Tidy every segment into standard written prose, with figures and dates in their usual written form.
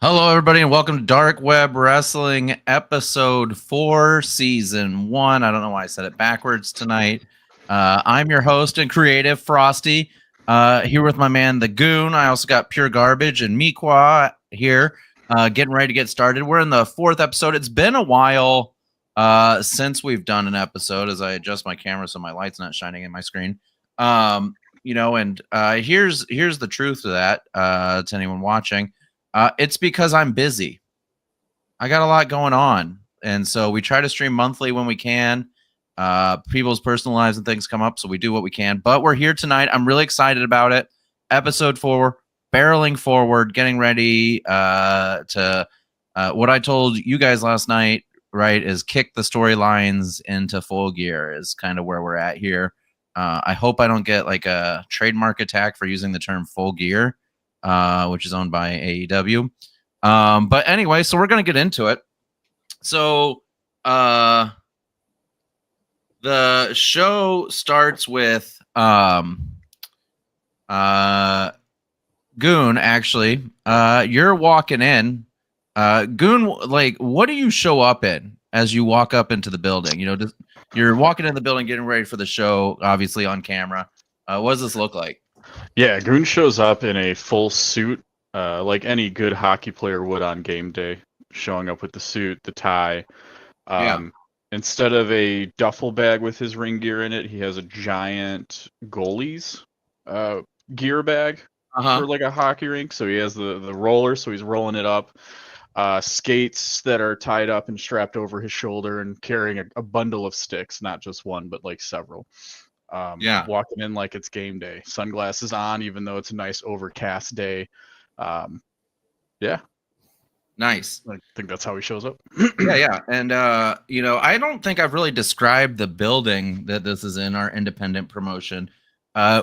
Hello, everybody, and welcome to Dark Web Wrestling, Episode 4, Season 1. I don't know why I said it backwards tonight. I'm your host and creative, Frosty, here with my man, The Goon. I also got Pure Garbage and Miqua here, getting ready to get started. We're in the 4th episode. It's been a while since we've done an episode, as I adjust my camera so my light's not shining in my screen. Here's the truth to that, to anyone watching. It's because I'm busy. I got a lot going on. And so we try to stream monthly when we can. People's personal lives and things come up, so we do what we can. But we're here tonight. I'm really excited about it. Episode 4, barreling forward, getting ready to what I told you guys last night, right, is kick the storylines into full gear is kind of where we're at here. I hope I don't get like a trademark attack for using the term full gear. Which is owned by AEW. But anyway, so we're going to get into it. So the show starts with Goon, actually. You're walking in. Goon, like, what do you show up in as you walk up into the building? You know, you're walking in the building, getting ready for the show, obviously on camera. What does this look like? Yeah, Goon shows up in a full suit, like any good hockey player would on game day, showing up with the suit, the tie. Instead of a duffel bag with his ring gear in it, he has a giant goalie's gear bag for like a hockey rink. So he has the roller, so he's rolling it up. Skates that are tied up and strapped over his shoulder and carrying a bundle of sticks, not just one, but like several. Walking in like it's game day, sunglasses on, even though it's a nice overcast day. Nice. I think that's how he shows up. Yeah. And, I don't think I've really described the building that this is in, our independent promotion.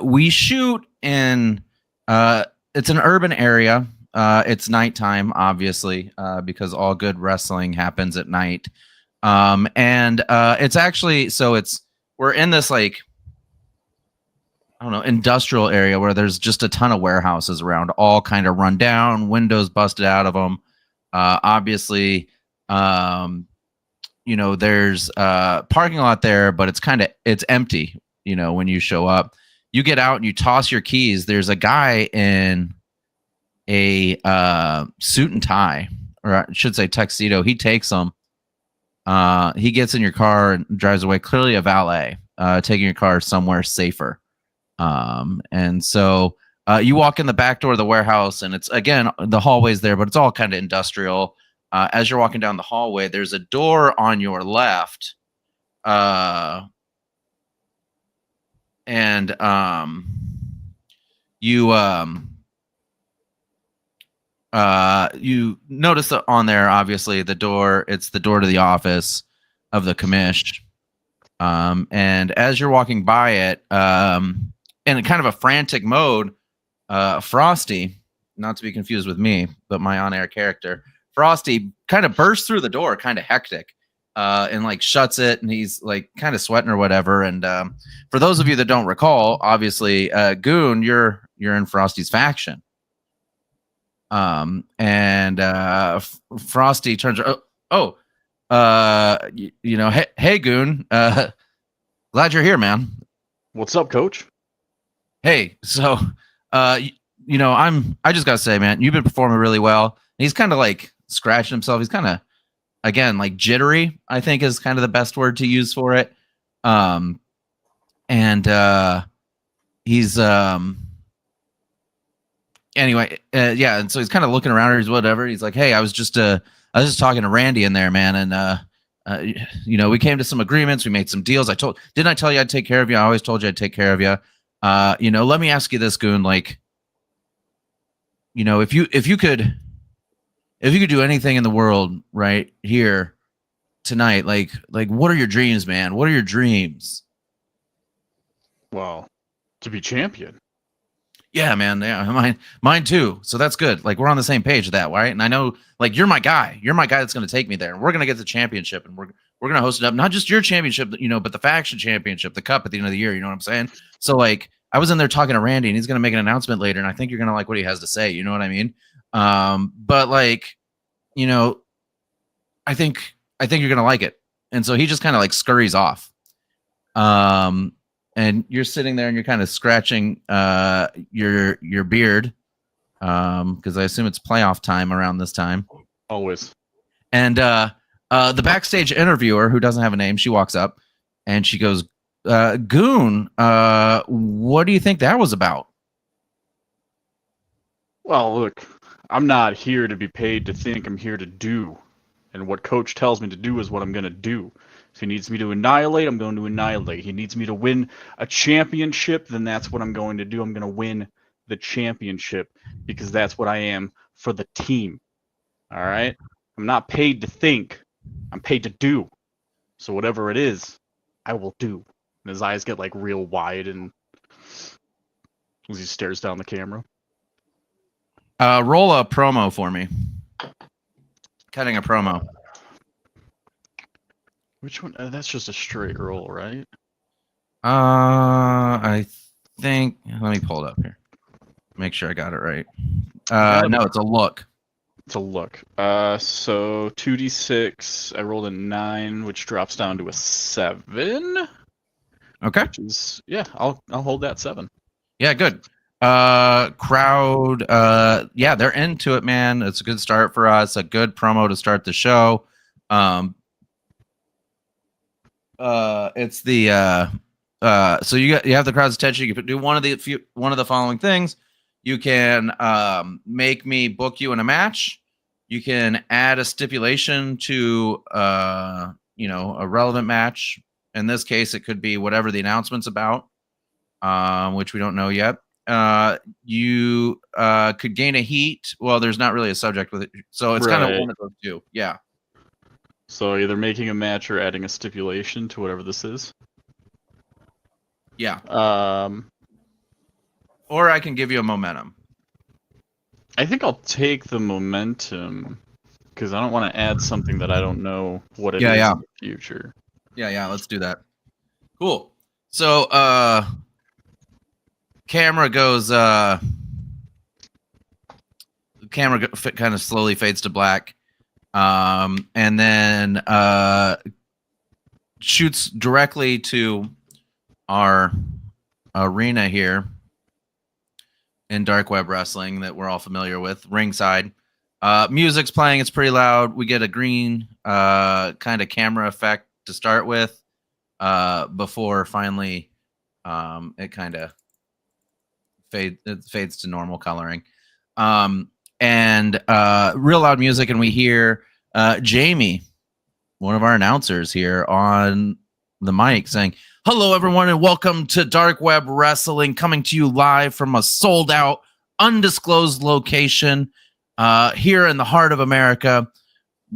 We shoot in, it's an urban area. It's nighttime, obviously, because all good wrestling happens at night. And it's actually, we're in this like, I don't know, industrial area where there's just a ton of warehouses around, all kind of run down, windows busted out of them. Obviously, there's a parking lot there, but it's empty, when you show up. You get out and you toss your keys. There's a guy in a suit and tie, or I should say tuxedo. He takes them. He gets in your car and drives away, clearly a valet, taking your car somewhere safer. And so you walk in the back door of the warehouse, and it's, again, the hallway's there, but it's all kind of industrial. As you're walking down the hallway, there's a door on your left. You notice that on there, obviously, it's the door to the office of the commish. And as you're walking by it, in kind of a frantic mode, Frosty, not to be confused with me, but my on-air character, Frosty kind of bursts through the door, kind of hectic, and like shuts it, and he's like kind of sweating or whatever. And for those of you that don't recall, obviously, Goon, you're in Frosty's faction. Frosty turns. Hey, Goon. Glad you're here, man. What's up, Coach? Hey, so, I just gotta say, man, you've been performing really well. He's kind of like scratching himself. He's kind of, again, like jittery, I think is kind of the best word to use for it. He's, anyway, and so he's kind of looking around, or he's whatever. He's like, hey, I was just talking to Randy in there, man. And, we came to some agreements. We made some deals. Didn't I tell you I'd take care of you? I always told you I'd take care of you. Let me ask you this, Goon, like, if you could do anything in the world right here tonight, like what are your dreams, man? What are your dreams? Well, to be champion. Yeah, man. Yeah, mine too. So that's good. Like we're on the same page with that, right? And I know, like you're my guy. You're my guy that's going to take me there, and we're going to get the championship, and we're going to host it up. Not just your championship, but the faction championship, the cup at the end of the year. You know what I'm saying? So like, I was in there talking to Randy, and he's going to make an announcement later, and I think you're going to like what he has to say. You know what I mean? But like, I think you're going to like it, and so he just kind of like scurries off. And you're sitting there and you're kind of scratching your beard because I assume it's playoff time around this time. Always. And the backstage interviewer, who doesn't have a name, she walks up and she goes, Goon, what do you think that was about? Well, look, I'm not here to be paid to think. I'm here to do. And what Coach tells me to do is what I'm going to do. If he needs me to annihilate, I'm going to annihilate. He needs me to win a championship, then that's what I'm going to do. I'm going to win the championship because that's what I am for the team. All right? I'm not paid to think. I'm paid to do. So whatever it is, I will do. And his eyes get like real wide and as he stares down the camera. Roll a promo for me. Cutting a promo. Which one? That's just a straight roll, right? I think. Let me pull it up here. Make sure I got it right. No, it's a look. It's a look. So 2d6. I rolled a 9, which drops down to a 7. Okay. Which is I'll hold that 7. Yeah, good. Crowd. Yeah, they're into it, man. It's a good start for us. A good promo to start the show. It's the so you have the crowd's attention. You can do one of the following things. You can make me book you in a match. You can add a stipulation to a relevant match. In this case, it could be whatever the announcement's about, which we don't know yet. You could gain a heat. Well, there's not really a subject with it, so it's kind of one of those two. Yeah. So either making a match or adding a stipulation to whatever this is. Yeah. Or I can give you a momentum. I think I'll take the momentum because I don't want to add something that I don't know what it is in the future. Yeah, let's do that. Cool. So camera goes kind of slowly fades to black. And then shoots directly to our arena here in Dark Web Wrestling that we're all familiar with, ringside. Music's playing. It's pretty loud. We get a green kind of camera effect to start with before finally it kind of fades to normal coloring. And real loud music, and we hear Jamie, one of our announcers here on the mic, saying, "Hello, everyone, and welcome to Dark Web Wrestling, coming to you live from a sold-out, undisclosed location here in the heart of America.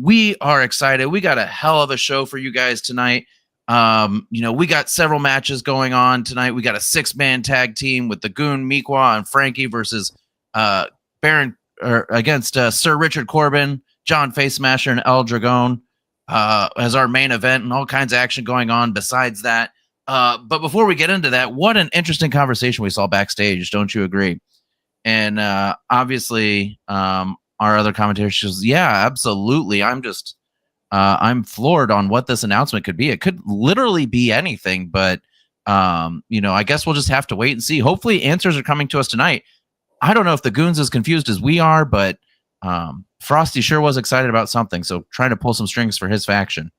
We are excited. We got a hell of a show for you guys tonight. We got several matches going on tonight. We got a 6-man tag team with the Goon, Miqua, and Frankie versus Baron against Sir Richard Corbin, John Face Smasher, and El Dragon as our main event, and all kinds of action going on besides that. But before we get into that, what an interesting conversation we saw backstage. Don't you agree? And obviously, our other commentator says, yeah, absolutely. I'm floored on what this announcement could be. It could literally be anything, but I guess we'll just have to wait and see. Hopefully answers are coming to us tonight. I don't know if the Goon's as confused as we are, but Frosty sure was excited about something, so trying to pull some strings for his faction.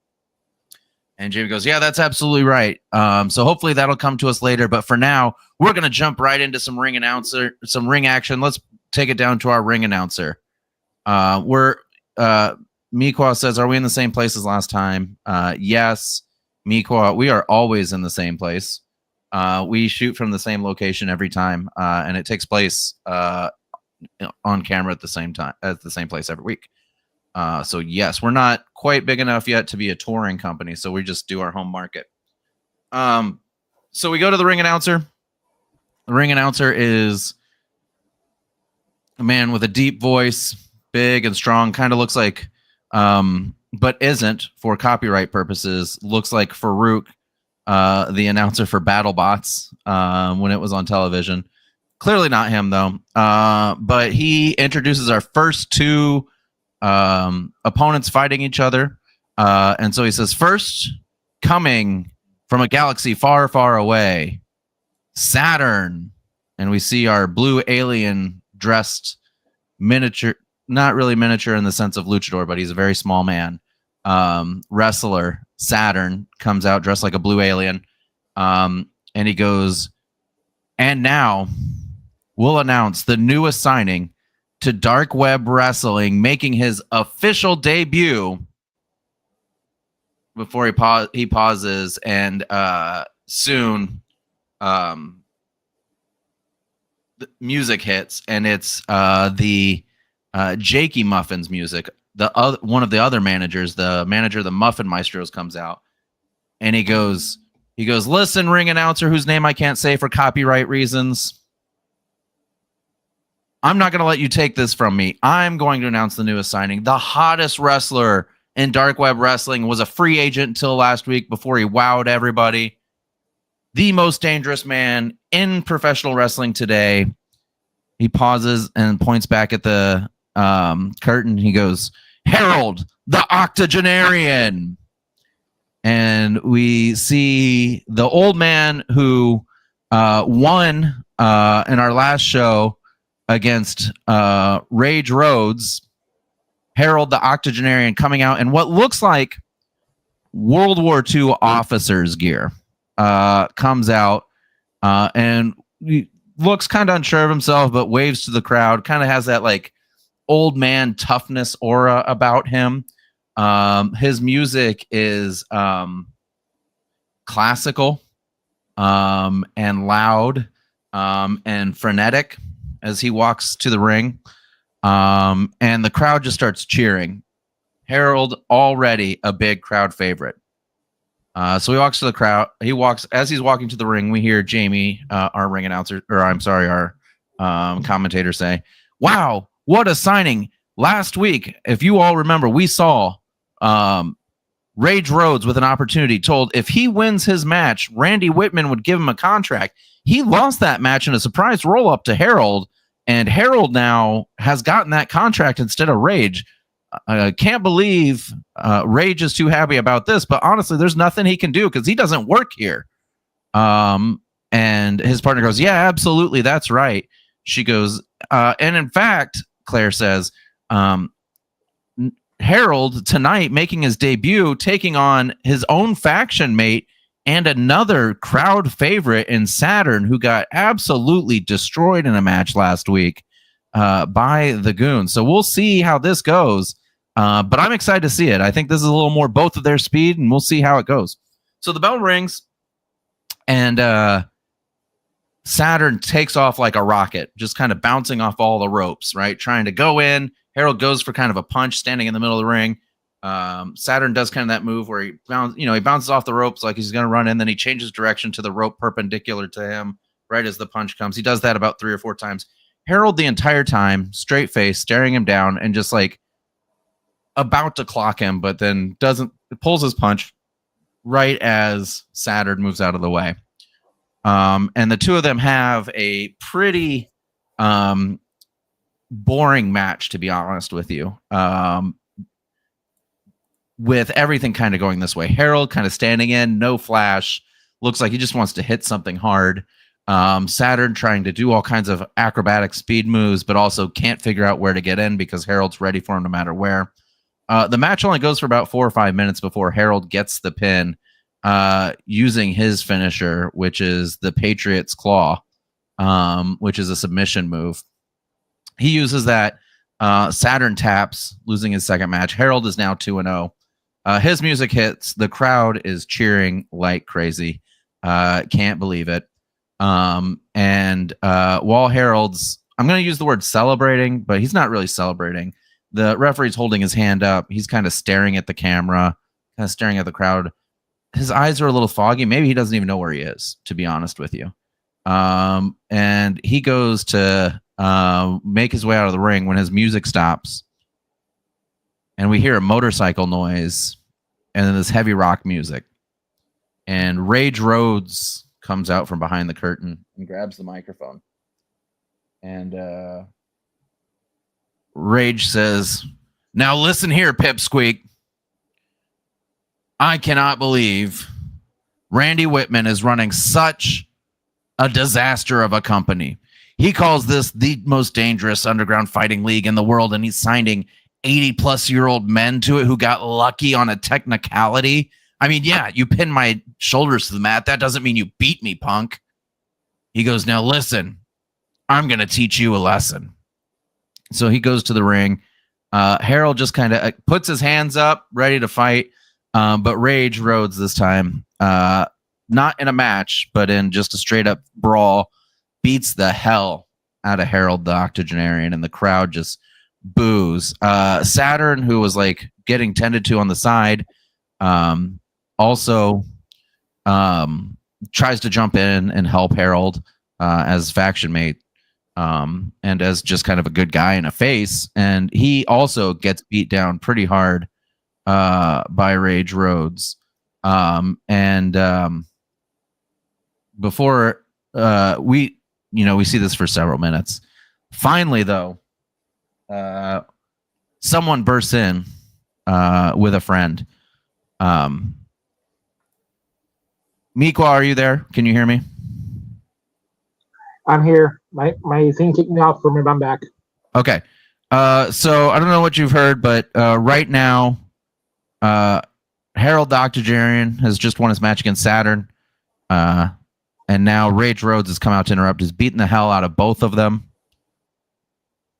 And Jamie goes, yeah, that's absolutely right. So hopefully that'll come to us later, but for now, we're going to jump right into some ring action. Let's take it down to our ring announcer. Miqua says, are we in the same place as last time? Yes, Miqua, we are always in the same place. We shoot from the same location every time, and it takes place on camera at the same place every week. So yes, we're not quite big enough yet to be a touring company, so we just do our home market. So we go to the ring announcer. The ring announcer is a man with a deep voice, big and strong, kind of looks like, but isn't for copyright purposes, looks like Farouk, the announcer for BattleBots when it was on television. Clearly not him, though. But he introduces our first two opponents fighting each other. And so he says, first, coming from a galaxy far, far away, Saturn. And we see our blue alien dressed miniature, not really miniature in the sense of luchador, but he's a very small man. Wrestler Saturn comes out dressed like a blue alien. And he goes, and now we'll announce the newest signing to Dark Web Wrestling, making his official debut. Before he pauses, and soon the music hits, and it's the Jakey Muffins music. One of the other managers, the manager of the Muffin Maestros, comes out, and he goes, listen, ring announcer, whose name I can't say for copyright reasons. I'm not going to let you take this from me. I'm going to announce the newest signing. The hottest wrestler in Dark Web Wrestling, was a free agent until last week before he wowed everybody. The most dangerous man in professional wrestling today. He pauses and points back at the curtain. He goes, Harold, the Octogenarian. And we see the old man who won in our last show against Rage Rhodes, Harold the Octogenarian, coming out in what looks like World War II officer's gear. Comes out and he looks kind of unsure of himself, but waves to the crowd. Kind of has that like old man toughness aura about him. His music is classical and loud and frenetic as he walks to the ring. And the crowd just starts cheering. Harold, already a big crowd favorite. So he walks to the crowd. As he's walking to the ring, we hear Jamie, our ring announcer, our commentator say, wow, what a signing. Last week, if you all remember, we saw Rage Rhodes with an opportunity, told if he wins his match, Randy Whitman would give him a contract. He lost that match in a surprise roll-up to Harold, and Harold now has gotten that contract instead of Rage. Can't believe Rage is too happy about this, but honestly, there's nothing he can do because he doesn't work here. And his partner goes, yeah, absolutely, that's right. She goes, and in fact, Claire says, Harold tonight making his debut, taking on his own faction mate and another crowd favorite in Saturn, who got absolutely destroyed in a match last week by the Goons. So we'll see how this goes. But I'm excited to see it. I think this is a little more both of their speed, and we'll see how it goes. So the bell rings, and Saturn takes off like a rocket, just kind of bouncing off all the ropes, right? Trying to go in. Harold goes for kind of a punch, standing in the middle of the ring. Saturn does kind of that move where he bounces off the ropes like he's going to run in, then he changes direction to the rope perpendicular to him right as the punch comes. He does that about 3 or 4 times. Harold the entire time, straight face, staring him down, and just like about to clock him, but then pulls his punch right as Saturn moves out of the way. And the two of them have a pretty boring match, to be honest with you. With everything kind of going this way. Harold kind of standing in, no flash, looks like he just wants to hit something hard. Saturn trying to do all kinds of acrobatic speed moves, but also can't figure out where to get in because Harold's ready for him no matter where. The match only goes for about 4 or 5 minutes before Harold gets the pin using his finisher, which is the Patriot's Claw, which is a submission move. He uses that. Saturn taps, losing his second match. Harold is now 2-0. His music hits. The crowd is cheering like crazy. Can't believe it. And while Harold's, I'm going to use the word celebrating, but he's not really celebrating. The referee's holding his hand up. He's kind of staring at the camera, kind of staring at the crowd. his eyes are a little foggy. Maybe he doesn't even know where he is, to be honest with you. And he goes to make his way out of the ring when his music stops. And we hear a motorcycle noise and then this heavy rock music. And Rage Rhodes comes out from behind the curtain and grabs the microphone. And Rage says, "Now listen here, Pipsqueak. I cannot believe Randy Whitman is running such a disaster of a company. He calls this the most dangerous underground fighting league in the world, and he's signing 80-plus-year-old men to it who got lucky on a technicality. I mean, yeah, you pinned my shoulders to the mat. That doesn't mean you beat me, punk." He goes, "Now listen, I'm going to teach you a lesson." So he goes to the ring. Harold just kind of puts his hands up, ready to fight. But Rage Rhodes this time, not in a match, but in just a straight-up brawl, beats the hell out of Harold the Octogenarian, and the crowd just boos. Saturn, who was like getting tended to on the side, also tries to jump in and help Harold as faction mate, and as just kind of a good guy in a face. And he also gets beat down pretty hard by Rage Rhodes. Before we see this for several minutes. Finally, though, someone bursts in with a friend. Miqua, are you there? Can you hear me? I'm here. My thing kicked me off for me, but I'm back. Okay. So I don't know what you've heard, but right now, Harold the Octogenarian has just won his match against Saturn. And now Rage Rhodes has come out to interrupt. He's beating the hell out of both of them.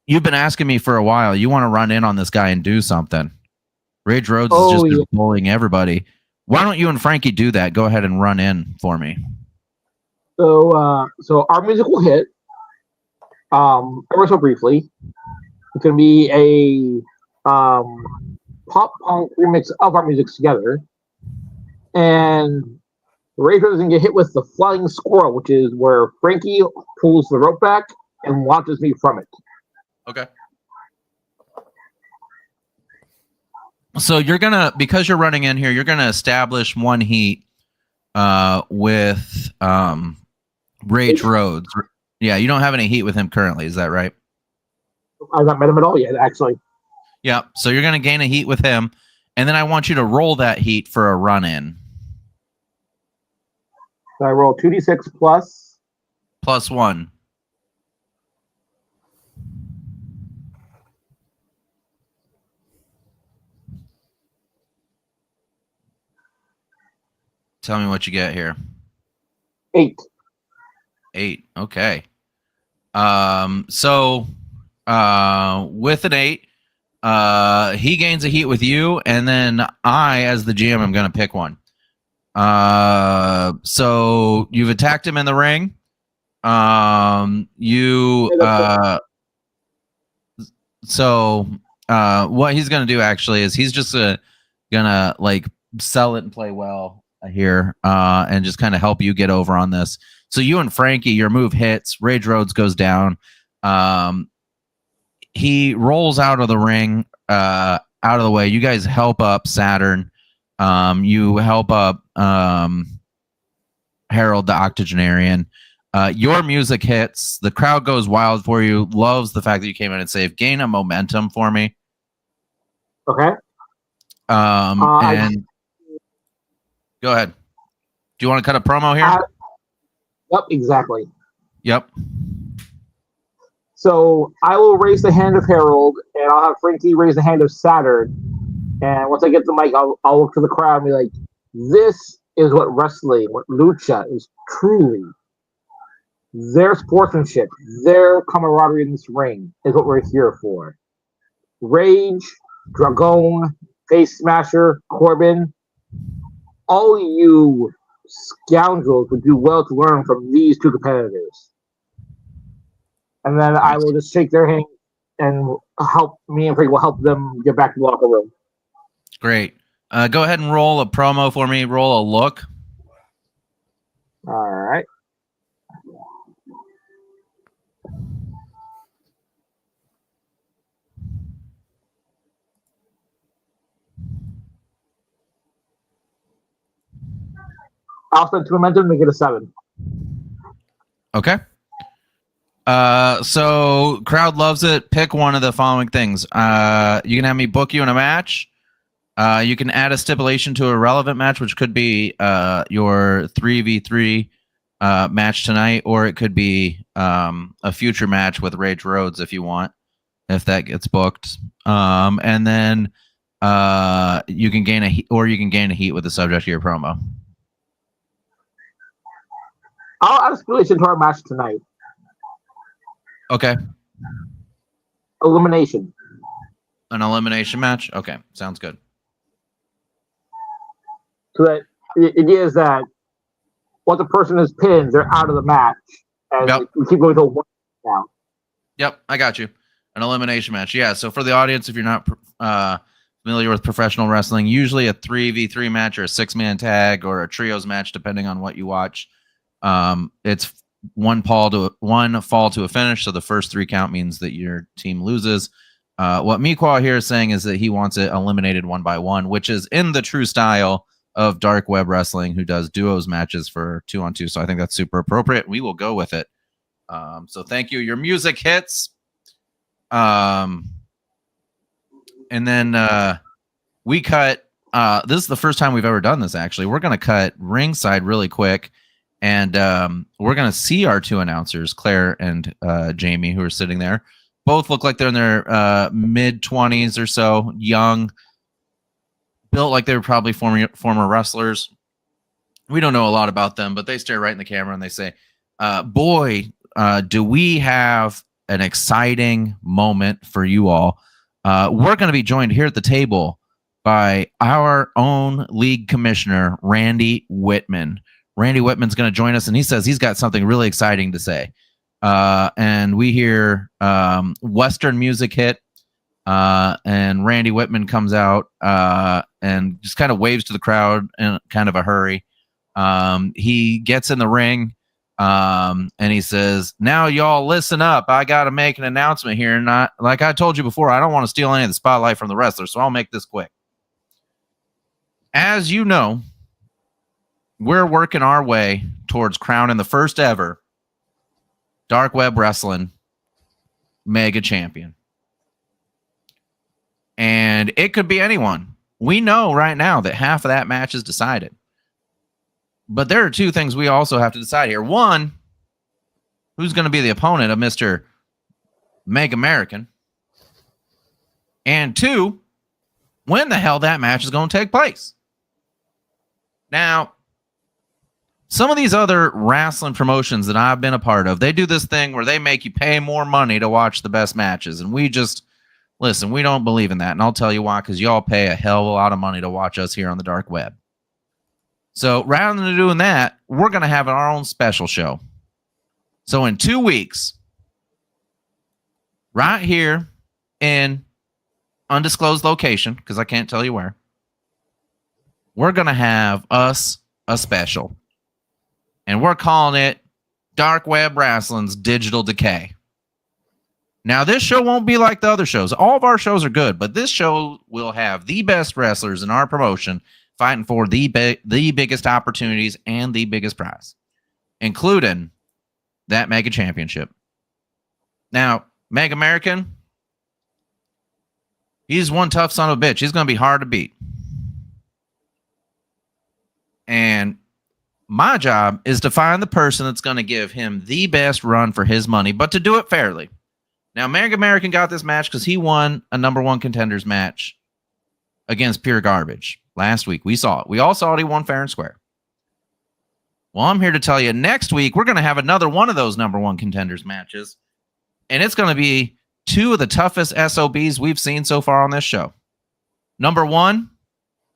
You've been asking me for a while. You want to run in on this guy and do something. Rage Rhodes has just been bullying everybody. Why don't you and Frankie do that? Go ahead and run in for me. So our music will hit ever so briefly. It's going to be a pop punk remix of our music together. And Rage Rhodes is going to get hit with the flying squirrel, which is where Frankie pulls the rope back and launches me from it. Okay. So you're gonna, because you're running in here, you're gonna establish one heat with Rage Rhodes. Yeah, you don't have any heat with him currently, is that right? I've not met him at all yet, actually. Yeah, so you're gonna gain a heat with him, and then I want you to roll that heat for a run in. So I roll 2d6 plus 1. Tell me what you get here. 8. 8. Okay. So with an 8, he gains a heat with you, and then I, as the GM, am going to pick one. So you've attacked him in the ring. What he's going to do actually is he's just gonna like sell it and play well here, and just kind of help you get over on this. So you and Frankie, your move hits. Rage Rhodes goes down. He rolls out of the ring, out of the way. You guys help up Saturn. You help up Harold the Octogenarian. Your music hits. The crowd goes wild for you. Loves the fact that you came in and saved. Gain a momentum for me. Okay. And go ahead. Do you want to cut a promo here? Yep, exactly. Yep. So I will raise the hand of Harold, and I'll have Frankie raise the hand of Saturn. And once I get the mic, I'll look to the crowd and be like, "This is what wrestling, what lucha is truly. Their sportsmanship, their camaraderie in this ring is what we're here for. Rage, Dragon, Face Smasher, Corbin, all you scoundrels would do well to learn from these two competitors." And then I will just shake their hand and help me and Frank will help them get back to the locker room. Great. Go ahead and roll a promo for me. Roll a look. All right. I'll spend 2 momentum and get a 7. Okay. So crowd loves it. Pick one of the following things. You can have me book you in a match. You can add a stipulation to a relevant match, which could be your 3v3 match tonight, or it could be a future match with Rage Rhodes if you want, if that gets booked. And then you can gain a heat, or you can gain a heat with the subject of your promo. I'll add a stipulation to our match tonight. Okay. Elimination. An elimination match? Okay, sounds good. So that the idea is that once a person is pinned, they're out of the match, and Yep. we keep going to 1 now. Yep, I got you. An elimination match. Yeah, so for the audience, if you're not familiar with professional wrestling, usually a 3v3 match or a 6-man tag or a trios match, depending on what you watch. It's one fall to a finish, so the first 3 count means that your team loses. What Meekwah here is saying is that he wants it eliminated 1 by 1, which is in the true style of Dark Web Wrestling, who does duos matches for 2-on-2. So I think that's super appropriate. We will go with it. So thank you. Your music hits. And then we cut. This is the first time we've ever done this, actually. We're going to cut ringside really quick. And we're going to see our 2 announcers, Claire and Jamie, who are sitting there. Both look like they're in their mid-20s or so, young, built like they were probably former wrestlers. We don't know a lot about them, but they stare right in the camera and they say, boy, do we have an exciting moment for you all. We're going to be joined here at the table by our own league commissioner, Randy Whitman. Randy Whitman's going to join us, and he says he's got something really exciting to say. And we hear Western music hit, and Randy Whitman comes out and just kind of waves to the crowd in kind of a hurry. He gets in the ring, and he says, now y'all listen up. I got to make an announcement here. Not like I told you before, I don't want to steal any of the spotlight from the wrestlers, so I'll make this quick. As you know, we're working our way towards crowning the first ever Dark Web Wrestling Mega Champion. And it could be anyone. We know right now that half of that match is decided. But there are 2 things we also have to decide here. One, who's going to be the opponent of Mr. Meg American? And 2, when the hell that match is going to take place? Now, some of these other wrestling promotions that I've been a part of, they do this thing where they make you pay more money to watch the best matches. And we just, listen, we don't believe in that. And I'll tell you why, because y'all pay a hell of a lot of money to watch us here on the dark web. So rather than doing that, we're going to have our own special show. So in 2 weeks, right here in undisclosed location, because I can't tell you where, we're going to have us a special. And we're calling it Dark Web Wrestling's Digital Decay. Now, this show won't be like the other shows. All of our shows are good, but this show will have the best wrestlers in our promotion fighting for the biggest opportunities and the biggest prize, including that Mega Championship. Now, Meg American, he's one tough son of a bitch. He's going to be hard to beat. And my job is to find the person that's going to give him the best run for his money, but to do it fairly. Now, Meg American got this match because he won a number 1 contenders match against Pure Garbage last week. We saw it. We all saw it. He won fair and square. Well, I'm here to tell you next week, we're going to have another one of those number 1 contenders matches. And it's going to be 2 of the toughest SOBs we've seen so far on this show. Number 1,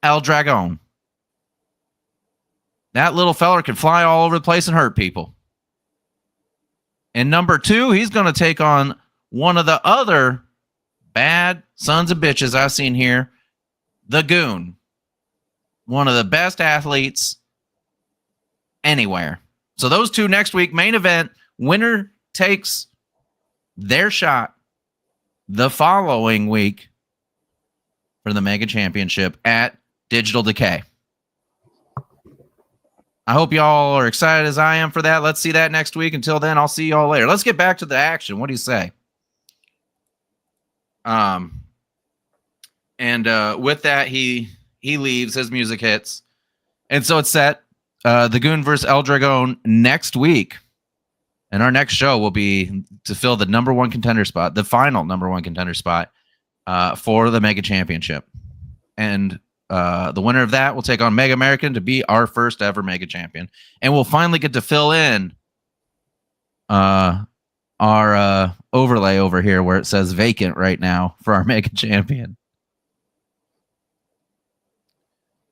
El Dragon. That little feller can fly all over the place and hurt people. And number 2, he's going to take on one of the other bad sons of bitches I've seen here, the Goon. one of the best athletes anywhere. So those two next week, main event, winner takes their shot the following week for the Mega Championship at Digital Decay. I hope y'all are excited as I am for that. Let's see that next week. Until then, I'll see y'all later. Let's get back to the action. What do you say? With that, he leaves. His music hits. And so it's set. The Goon versus El Dragon next week. And our next show will be to fill the number one contender spot, the final number one contender spot for the Mega Championship. And the winner of that will take on Mega American to be our first ever Mega Champion. And we'll finally get to fill in our overlay over here where it says vacant right now for our Mega Champion.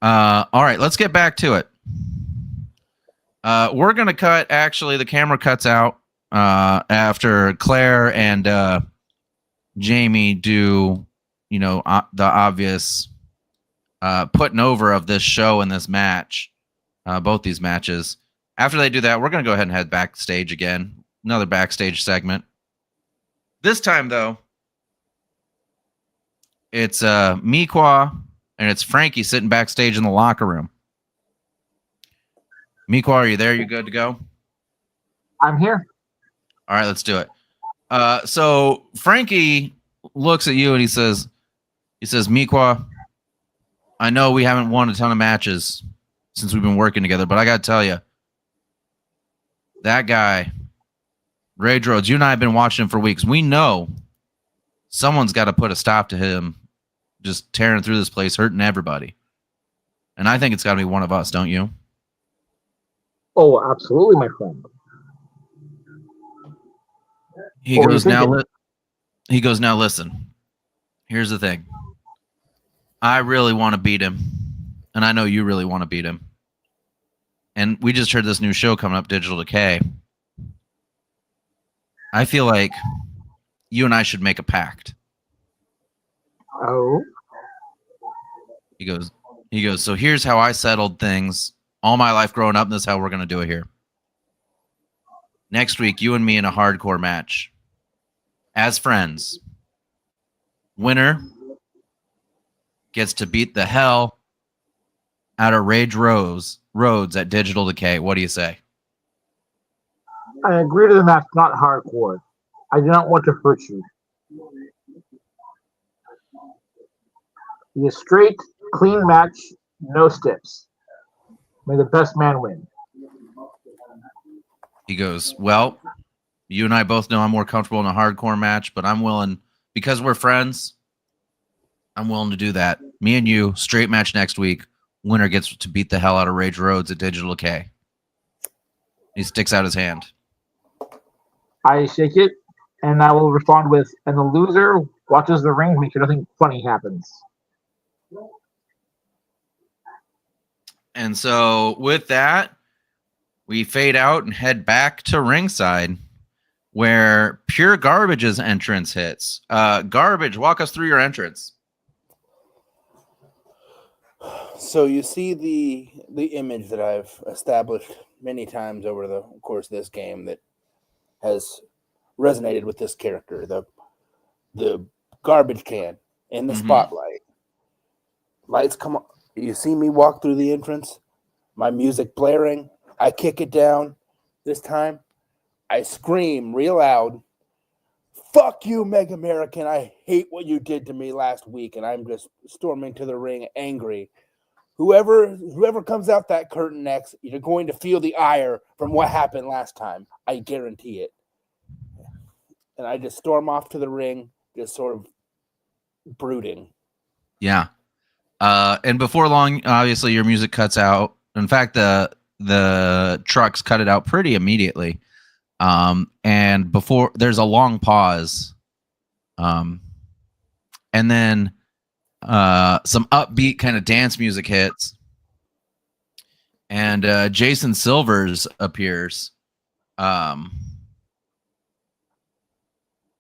All right, let's get back to it. We're going to cut, actually, the camera cuts out after Claire and Jamie do, the obvious putting over of this show and this match, both these matches. After they do that, we're going to go ahead and head backstage again. Another backstage segment. This time, though, it's Miqua and it's Frankie sitting backstage in the locker room. Miqua, are you there? You good to go? I'm here. All right, let's do it. So Frankie looks at you and he says, Miqua, I know we haven't won a ton of matches since we've been working together, but I got to tell you, that guy, Rage Rhodes, you and I have been watching him for weeks. We know someone's got to put a stop to him just tearing through this place, hurting everybody. And I think it's got to be one of us, don't you? Oh, absolutely, my friend. He goes, now listen. Here's the thing. I really want to beat him. And I know you really want to beat him. And we just heard this new show coming up, Digital Decay. I feel like you and I should make a pact. Oh? He goes, so here's how I settled things all my life growing up, and this is how we're going to do it here. Next week, you and me in a hardcore match. As friends. Winner gets to beat the hell out of Rage Rhodes at Digital Decay. What do you say? I agree to the match, not hardcore. I do not want to hurt you. Be a straight, clean match, no steps. May the best man win. He goes, well, you and I both know I'm more comfortable in a hardcore match, but I'm willing, because we're friends, I'm willing to do that. Me and you, straight match next week. Winner gets to beat the hell out of Rage Rhodes at Digital Decay. He sticks out his hand. I shake it, and I will respond with, and the loser watches the ring, make sure nothing funny happens. And so with that, we fade out and head back to ringside where Pure Garbage's entrance hits. Garbage, walk us through your entrance. So you see the image that I've established many times over the course of this game that has resonated with this character. The garbage can in the spotlight. Lights come on. You see me walk through the entrance, my music blaring. I kick it down. This time, I scream real loud, "Fuck you, Mega American. I hate what you did to me last week." And I'm just storming to the ring angry. Whoever comes out that curtain next, you're going to feel the ire from what happened last time. I guarantee it. And I just storm off to the ring, just sort of brooding. Yeah. And before long, obviously your music cuts out. In fact, the trucks cut it out pretty immediately. And before there's a long pause. And then some upbeat kind of dance music hits. And Jason Silvers appears.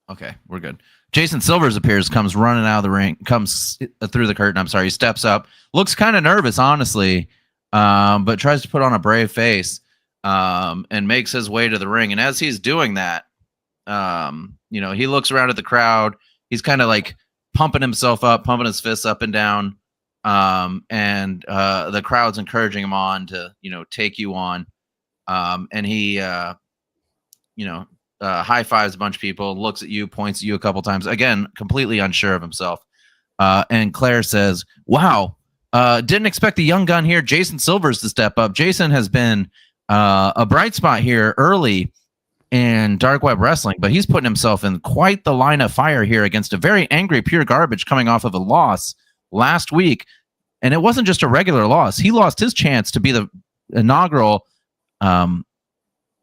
Okay, we're good. Jason Silvers appears, comes running out of the ring, comes through the curtain. I'm sorry, he steps up, looks kind of nervous, honestly, but tries to put on a brave face and makes his way to the ring. And as he's doing that, he looks around at the crowd. He's kind of like pumping himself up, pumping his fists up and down, and the crowd's encouraging him on to, take you on. And he, high fives a bunch of people, looks at you, points at you a couple times. Again, completely unsure of himself. And Claire says, "Wow, didn't expect the young gun here, Jason Silvers, to step up. Jason has been a bright spot here early in Dark Web Wrestling, but he's putting himself in quite the line of fire here against a very angry Pure Garbage coming off of a loss last week. And it wasn't just a regular loss. He lost his chance to be the inaugural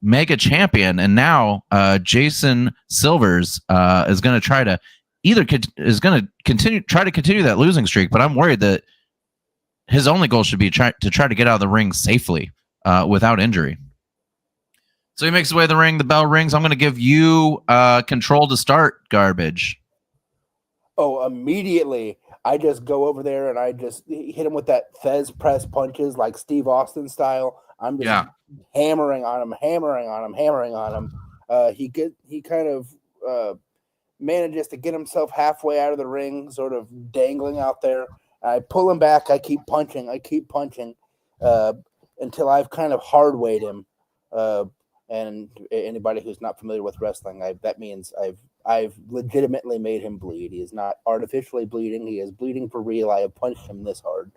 mega champion, and now Jason Silvers is going to try to continue that losing streak. But I'm worried that his only goal should be to try to get out of the ring safely without injury." So he makes his way to the ring. The bell rings. I'm going to give you control to start, Garbage. Oh, immediately I just go over there and I just hit him with that Fez press punches like Steve Austin style. I'm just hammering on him. He kind of manages to get himself halfway out of the ring, sort of dangling out there. I pull him back. I keep punching until I've kind of hard weighed him. And anybody who's not familiar with wrestling, that means I've legitimately made him bleed. He is not artificially bleeding. He is bleeding for real. I have punched him this hard.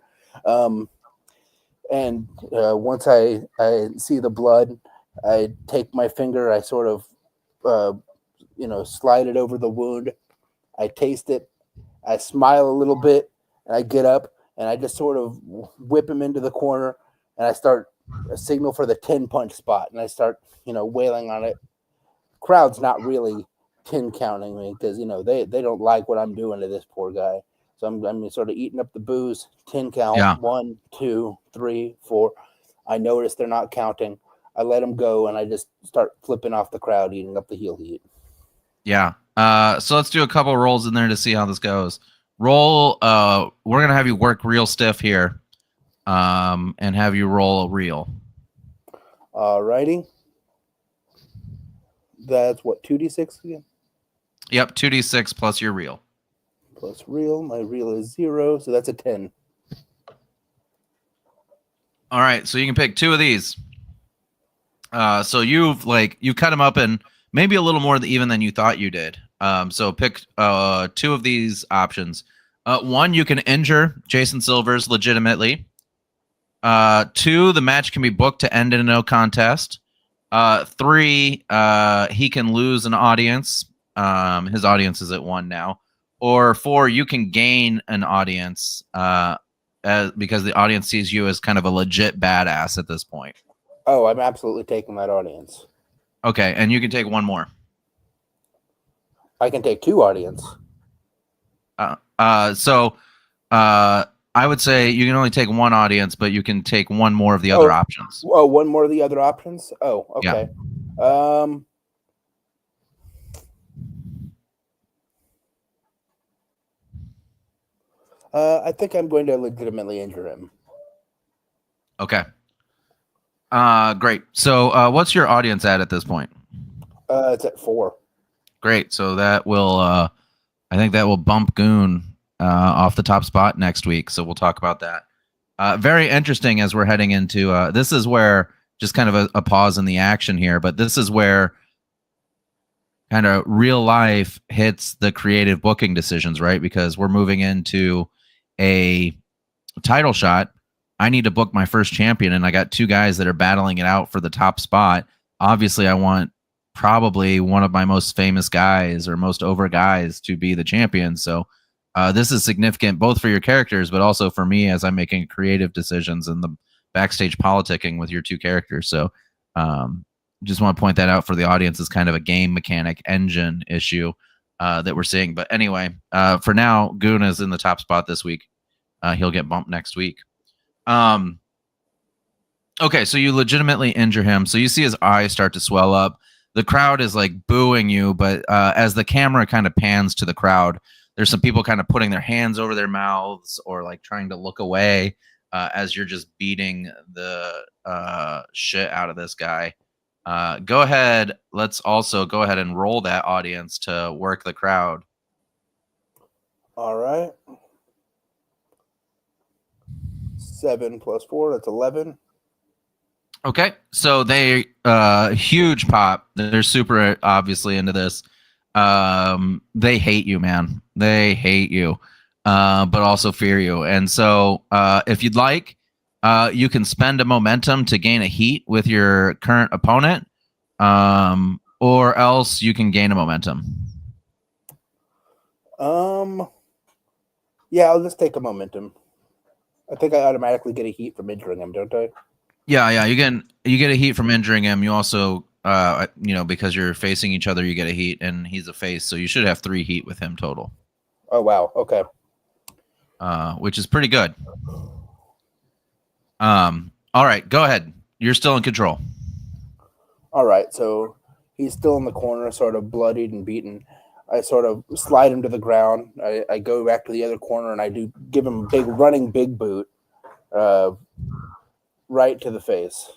And once I see the blood, I take my finger, I sort of, slide it over the wound. I taste it. I smile a little bit, and I get up, and I just sort of whip him into the corner, and I start a signal for the 10 punch spot, and I start, wailing on it. Crowd's not really 10 counting me because, they don't like what I'm doing to this poor guy. So I'm sort of eating up the booze. 10 count. Yeah. 1, 2, 3, 4. I notice they're not counting. I let them go, and I just start flipping off the crowd, eating up the heel heat. Yeah. So let's do a couple rolls in there to see how this goes. Roll. We're gonna have you work real stiff here, and have you roll a reel. Alrighty. That's what, 2d6 again? Yep, 2d6 plus your reel. Plus reel. My reel is 0, so that's a 10. All right, so you can pick 2 of these. So you cut them up in maybe a little more even than you thought you did. So pick 2 of these options. 1, you can injure Jason Silvers legitimately. 2, the match can be booked to end in a no contest. 3, he can lose an audience. His audience is at 1 now. Or 4, you can gain an audience because the audience sees you as kind of a legit badass at this point. Oh, I'm absolutely taking that audience. Okay, and you can take 1 more. I can take 2 audience. So I would say you can only take 1 audience, but you can take 1 more of the other options. Oh, 1 more of the other options? Oh, okay. Yeah. I think I'm going to legitimately injure him. Okay. Great. So what's your audience at this point? It's at 4. Great. So that will, I think that will bump Goon off the top spot next week. So we'll talk about that. Very interesting as we're heading into, this is where just kind of a pause in the action here, but this is where kind of real life hits the creative booking decisions, right? Because we're moving into a title shot. I need to book my first champion, and I got 2 guys that are battling it out for the top spot. Obviously, I want probably one of my most famous guys or most over guys to be the champion. So this is significant both for your characters, but also for me as I'm making creative decisions and the backstage politicking with your 2 characters. So just want to point that out for the audience as kind of a game mechanic engine issue that we're seeing. But anyway, for now, Goon is in the top spot this week. He'll get bumped next week. Okay, so you legitimately injure him. So you see his eyes start to swell up. the crowd is like booing you, but as the camera kind of pans to the crowd, there's some people kind of putting their hands over their mouths or like trying to look away as you're just beating the shit out of this guy. Go ahead. Let's also go ahead and roll that audience to work the crowd. All right. 7 plus 4, that's 11. Okay, so they huge pop. They're super obviously into this. They hate you, man. They hate you, but also fear you. And so, if you'd like, you can spend a momentum to gain a heat with your current opponent, or else you can gain a momentum. Yeah, I'll just take a momentum. I think I automatically get a heat from injuring him, don't I? Yeah. You get a heat from injuring him. You also, because you're facing each other, you get a heat, and he's a face, so you should have 3 heat with him total. Oh wow, okay. Which is pretty good. All right, go ahead. You're still in control. All right, so he's still in the corner, sort of bloodied and beaten. I sort of slide him to the ground. I go back to the other corner, and I do give him a running big boot, right to the face.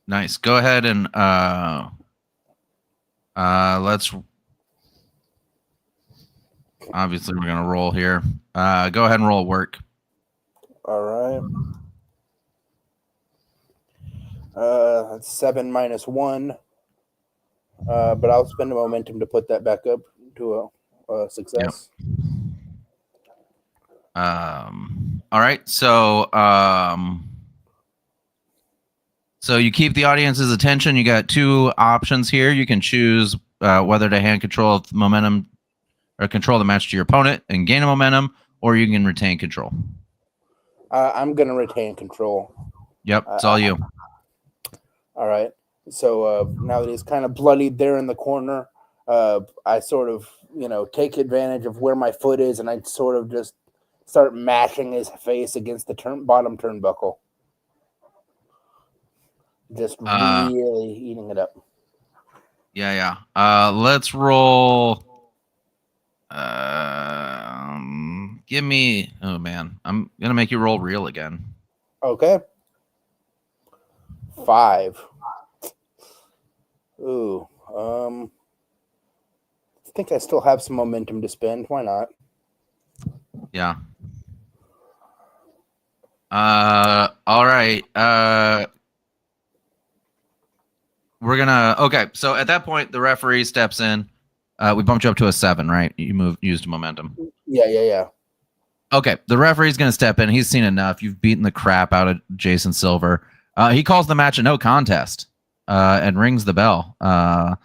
Nice. Go ahead and let's. Obviously, we're gonna roll here. Go ahead and roll work. All right. That's 7 minus 1. But I'll spend a momentum to put that back up to a success. Yep. All right. So you keep the audience's attention. You got 2 options here. You can choose whether to hand control of momentum or control the match to your opponent and gain a momentum, or you can retain control. I'm going to retain control. Yep. It's all you. All right. So now that he's kind of bloodied there in the corner, I sort of, take advantage of where my foot is, and I sort of just start mashing his face against the bottom turnbuckle. Just really eating it up. Yeah. Let's roll. Give me. Oh man, I'm gonna make you roll real again. Okay. 5. Ooh. I think I still have some momentum to spend. Why not? Yeah. All right. We're gonna. Okay. So at that point, the referee steps in. We bumped you up to a 7, right? You used momentum. Yeah. Okay. The referee's gonna step in. He's seen enough. You've beaten the crap out of Jason Silver. He calls the match a no contest. And rings the bell. There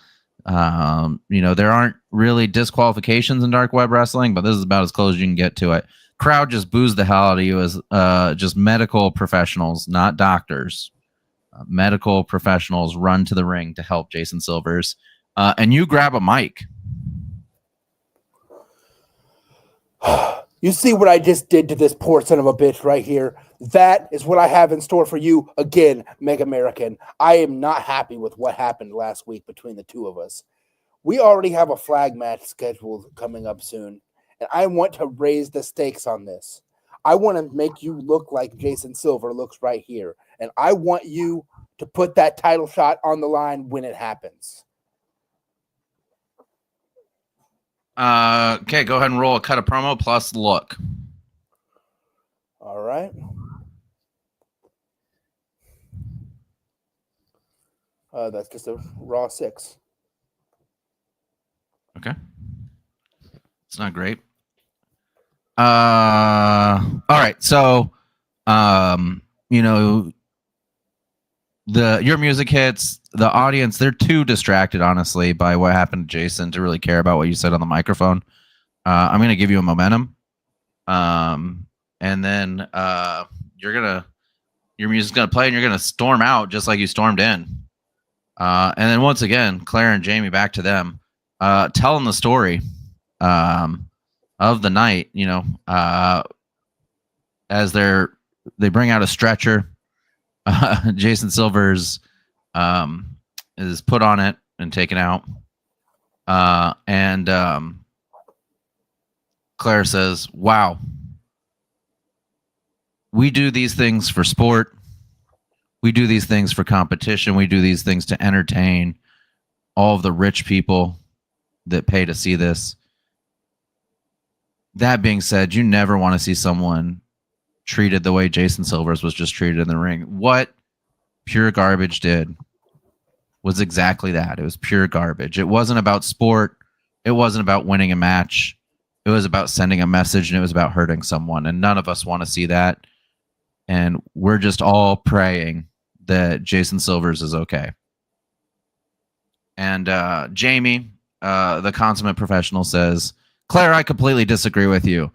aren't really disqualifications in dark web wrestling, but this is about as close as you can get to it. Crowd just boos the hell out of you as just medical professionals, not doctors. Medical professionals run to the ring to help Jason Silvers, and you grab a mic. You see what I just did to this poor son of a bitch right here? That is what I have in store for you again, Meg American. I am not happy with what happened last week between the 2 of us. We already have a flag match scheduled coming up soon, and I want to raise the stakes on this. I want to make you look like Jason Silver looks right here, and I want you to put that title shot on the line when it happens. Okay, go ahead and roll a cut of promo plus look. All right. That's just a raw 6. Okay. It's not great. All right. So, your music hits. The audience, they're too distracted, honestly, by what happened to Jason to really care about what you said on the microphone. I'm going to give you a momentum. And then your music's going to play, and you're going to storm out just like you stormed in. And then once again, Claire and Jamie, back to them, telling the story of the night, as they bring out a stretcher. Jason Silver's is put on it and taken out. And Claire says, wow, we do these things for sport. We do these things for competition. We do these things to entertain all of the rich people that pay to see this. That being said, you never want to see someone treated the way Jason Silvers was just treated in the ring. What Pure Garbage did was exactly that. It was pure garbage. It wasn't about sport. It wasn't about winning a match. It was about sending a message, and it was about hurting someone. And none of us want to see that. And we're just all praying that Jason Silvers is okay. And Jamie, the consummate professional, says, Claire, I completely disagree with you.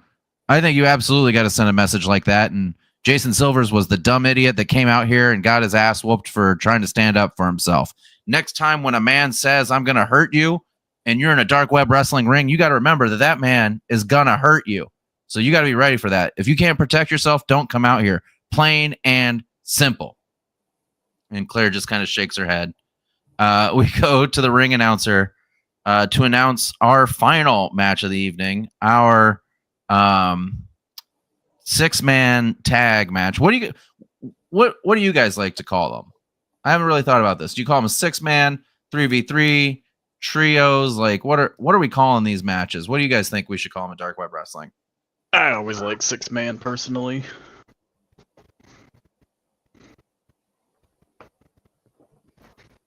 I think you absolutely got to send a message like that. And Jason Silvers was the dumb idiot that came out here and got his ass whooped for trying to stand up for himself. Next time when a man says, I'm going to hurt you, and you're in a dark web wrestling ring, you got to remember that that man is going to hurt you. So you got to be ready for that. If you can't protect yourself, don't come out here. Plain and simple. And Claire just kind of shakes her head. We go to the ring announcer to announce our final match of the evening, our 6-man tag match. What do you guys like to call them? I haven't really thought about this. Do you call them a 6-man, 3v3, trios? Like, what are we calling these matches? What do you guys think we should call them in Dark Web Wrestling? I always like 6-man personally.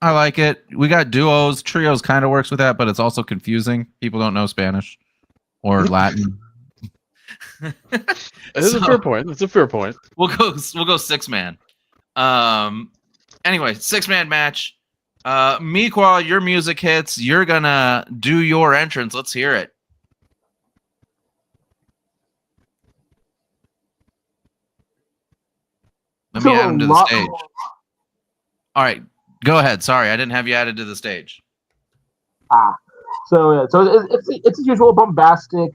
I like it. We got duos. Trios kind of works with that, but it's also confusing. People don't know Spanish or Latin. It's a fair point. It's a fair point. We'll go 6-man. Anyway, 6-man match. Meanwhile, your music hits. You're gonna do your entrance. Let's hear it. Let me add him to the stage. All right, go ahead. Sorry, I didn't have you added to the stage. So it's the usual bombastic,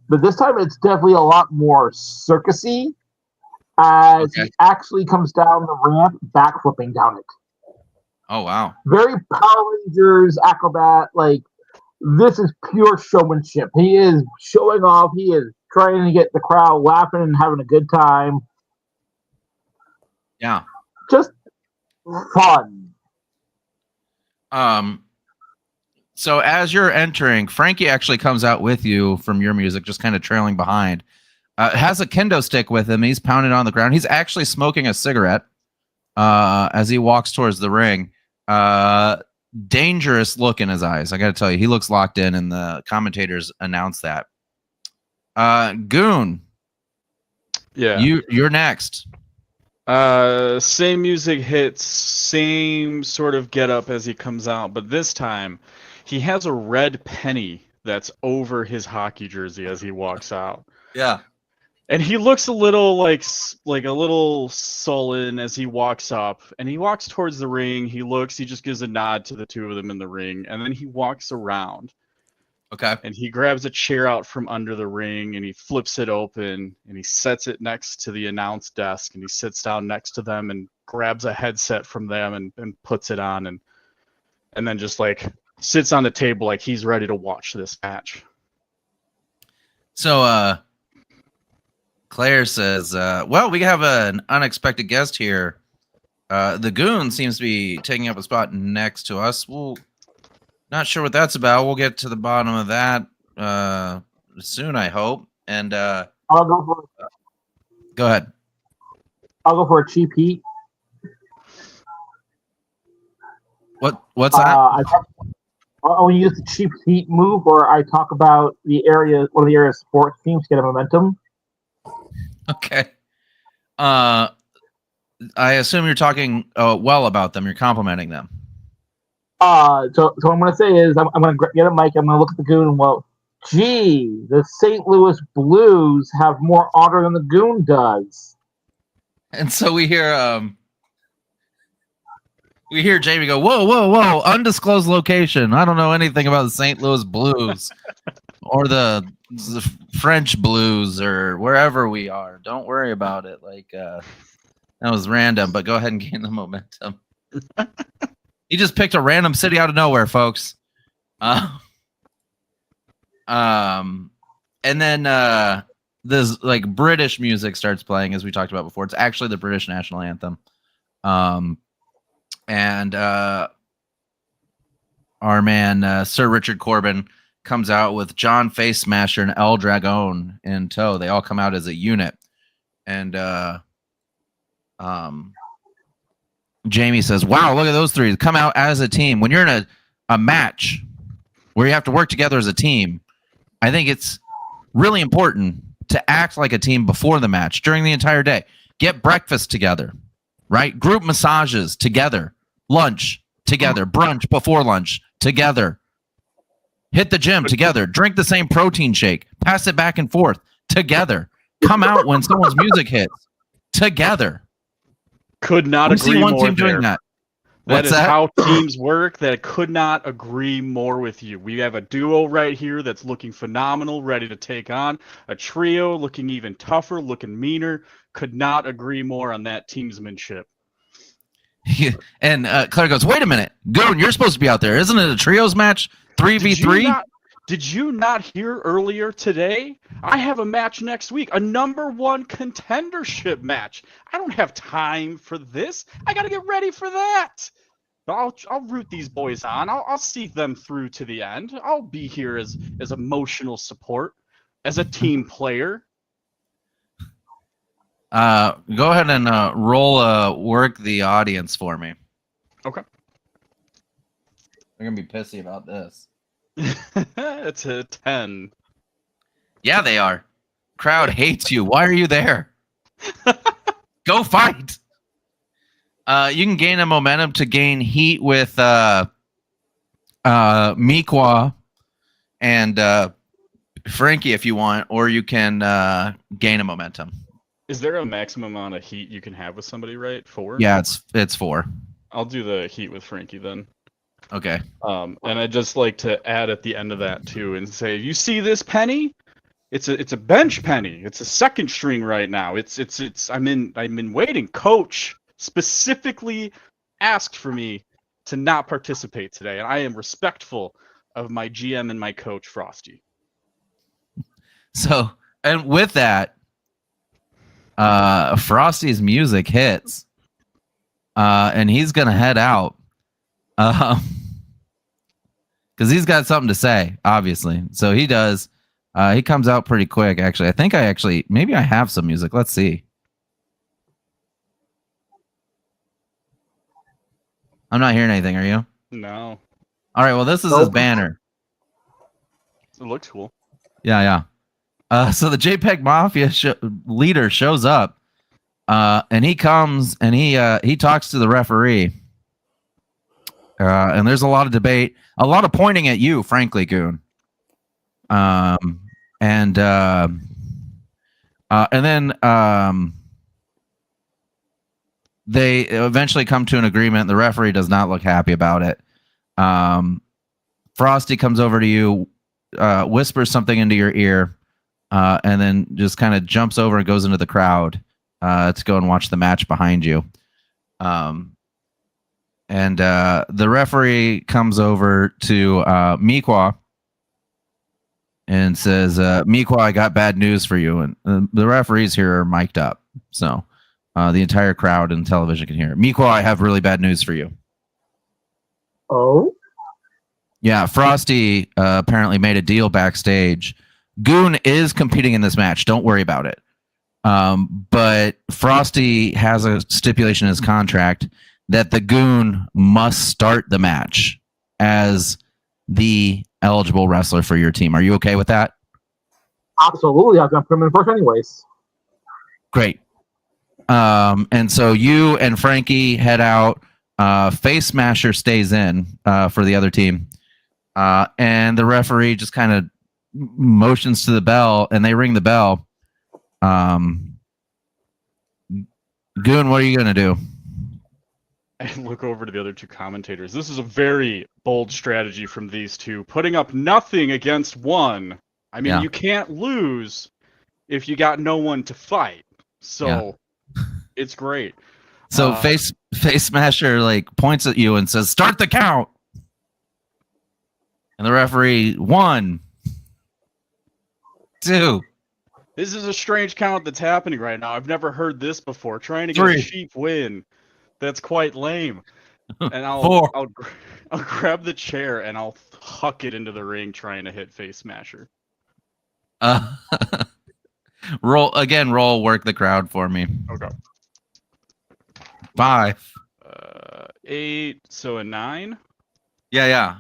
but this time it's definitely a lot more circusy. As he actually comes down the ramp, backflipping down it. Oh wow! Very Power Rangers acrobat. Like, this is pure showmanship. He is showing off. He is trying to get the crowd laughing and having a good time. Yeah, just fun. So as you're entering, Frankie actually comes out with you from your music, just kind of trailing behind. Has a kendo stick with him. He's pounding on the ground. He's actually smoking a cigarette as he walks towards the ring. Dangerous look in his eyes. I got to tell you, he looks locked in, and the commentators announce that. Goon. Yeah. You're next. Same music hits, same sort of get up as he comes out, but this time he has a red penny that's over his hockey jersey as he walks out. Yeah. And he looks a little like a little sullen as he walks up, and he walks towards the ring. He just gives a nod to the two of them in the ring, and then he walks around. Okay. And he grabs a chair out from under the ring, and he flips it open, and he sets it next to the announce desk, and he sits down next to them and grabs a headset from them and puts it on, and then just like sits on the table like he's ready to watch this match. So Claire says, well, we have an unexpected guest here. The Goon seems to be taking up a spot next to us. Well, not sure what that's about. We'll get to the bottom of that soon, I hope. And I'll go for. Go ahead. I'll go for a cheap heat. What's that? I'll use the cheap heat move, where I talk about one of the area's sports teams to get a momentum. Okay. I assume you're talking well about them. You're complimenting them. So what I'm going to say is I'm going to get a mic. I'm going to look at the Goon and, well, gee, the St. Louis Blues have more honor than the Goon does. And so we hear Jamie go, whoa, undisclosed location. I don't know anything about the St. Louis Blues or the French Blues or wherever we are. Don't worry about it. Like that was random, but go ahead and gain the momentum. He just picked a random city out of nowhere, folks. And then this like British music starts playing, as we talked about before. It's actually the British national anthem. And our man Sir Richard Corbin comes out with John Face Smasher and El Dragon in tow. They all come out as a unit. And Jamie says, wow, look at those three. Come out as a team. When you're in a match where you have to work together as a team, I think it's really important to act like a team before the match, during the entire day. Get breakfast together, right? Group massages together. Lunch together. Brunch before lunch together. Hit the gym together. Drink the same protein shake. Pass it back and forth together. Come out when someone's music hits together. Could not We agree see one more team doing there. that. That What's is that? how teams work. That could not agree more with you. We have a duo right here that's looking phenomenal, ready to take on a trio, looking even tougher, looking meaner. Could not agree more on that teamsmanship. And Claire goes, wait a minute. Goon, you're supposed to be out there. Isn't it a trios match? 3v3? Did you not hear earlier today? I have a match next week, a #1 contendership match. I don't have time for this. I got to get ready for that. I'll root these boys on. I'll see them through to the end. I'll be here as emotional support, as a team player. Go ahead and roll work the audience for me. Okay. They're going to be pissy about this. It's a 10. Yeah, they are. Crowd hates you. Why are you there? Go fight. You can gain a momentum to gain heat with Miqua and Frankie if you want, or you can gain a momentum. Is there a maximum amount of heat you can have with somebody, right? 4? Yeah, it's 4. I'll do the heat with Frankie then. Okay. And I'd just like to add at the end of that too and say, you see this penny? It's a bench penny. It's a second string right now. I'm in waiting. Coach specifically asked for me to not participate today, and I am respectful of my GM and my coach, Frosty. So, and with that, Frosty's music hits, and he's gonna head out. Because he's got something to say, obviously. So he does. He comes out pretty quick, actually. I think maybe I have some music. Let's see. I'm not hearing anything, are you? No. All right, well, this is his banner. It looks cool. Yeah. So the JPEG Mafia leader shows up, and he comes and he talks to the referee. And there's a lot of debate, a lot of pointing at you, frankly, Goon. And then they eventually come to an agreement. The referee does not look happy about it. Frosty comes over to you, whispers something into your ear, and then just kind of jumps over and goes into the crowd to go and watch the match behind you. And the referee comes over to Miqua and says, Miqua, I got bad news for you. And the referees here are mic'd up. So the entire crowd and television can hear it. Miqua, I have really bad news for you. Oh? Yeah, Frosty apparently made a deal backstage. Goon is competing in this match. Don't worry about it. But Frosty has a stipulation in his contract that the Goon must start the match as the eligible wrestler for your team. Are you okay with that? Absolutely. I was going to put him in first anyways. Great. And so you and Frankie head out. Face Smasher stays in for the other team. And the referee just kind of motions to the bell, and they ring the bell. Goon, what are you going to do? And look over to the other two commentators. This is a very bold strategy from these two, putting up nothing against one. I mean, You can't lose if you got no one to fight. So It's great. So Face Face Smasher like points at you and says, "Start the count." And the referee, 1, 2. This is a strange count that's happening right now. I've never heard this before. Trying to get 3. a cheap win. That's quite lame. And 4. I'll grab the chair and I'll huck it into the ring trying to hit Face Smasher. Roll work the crowd for me. Okay. 5. 8, so a 9. Yeah.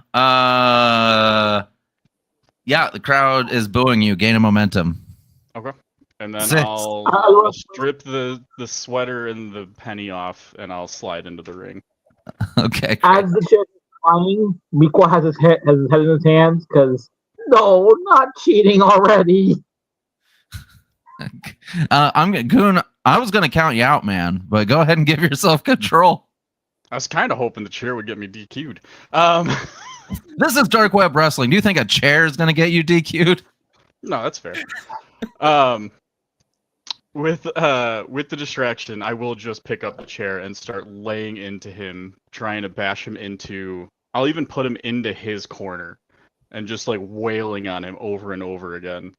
Yeah, the crowd is booing you. Gain a momentum. Okay. And then 6. I'll strip the sweater and the penny off and I'll slide into the ring. Okay. As the chair is flying, Miko has his head in his hands because no, not cheating already. Goon. I was gonna count you out, man, but go ahead and give yourself control. I was kind of hoping the chair would get me DQ'd. This is Dark Web Wrestling. Do you think a chair is gonna get you DQ'd? No, that's fair. With the distraction, I will just pick up the chair and start laying into him, trying to bash him into. I'll even put him into his corner, and just like wailing on him over and over again.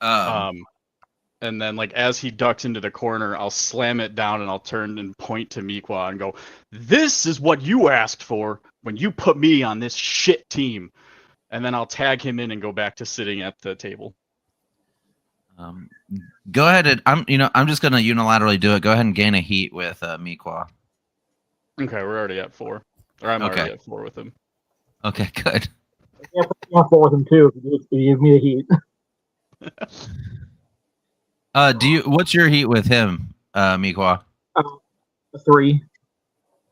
And then like as he ducks into the corner, I'll slam it down and I'll turn and point to Miqua and go, "This is what you asked for when you put me on this shit team." And then I'll tag him in and go back to sitting at the table. Go ahead and I'm just gonna unilaterally do it. Go ahead and gain a heat with Miqua. Okay, we're already at 4. Or I'm Okay. already at 4 with him. Okay, good. Yeah, I'm for with him too. If you give me the heat. What's your heat with him, Miqua? 3.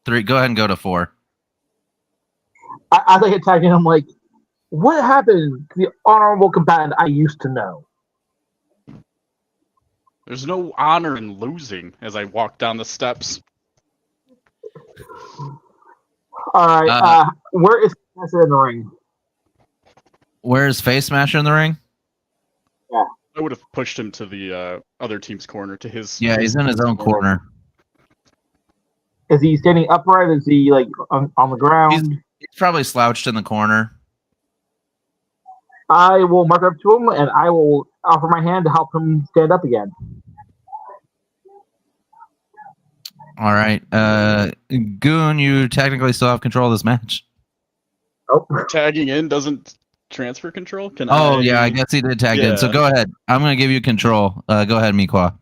3. Go ahead and go to 4. I think attacking him like, what happened to the honorable combatant I used to know? There's no honor in losing as I walk down the steps. All right, where is Smasher in the ring? Where's Face Smasher in the ring? I would have pushed him to the other team's corner, to his. Yeah, he's in his own corner. Is he standing upright? Is he like on the ground? He's probably slouched in the corner. I will mark up to him and I will offer my hand to help him stand up again. All right. Goon, you technically still have control of this match. Oh, Tagging in doesn't transfer control? Yeah, I guess he did tag in. So go ahead. I'm going to give you control. Go ahead, Miqua.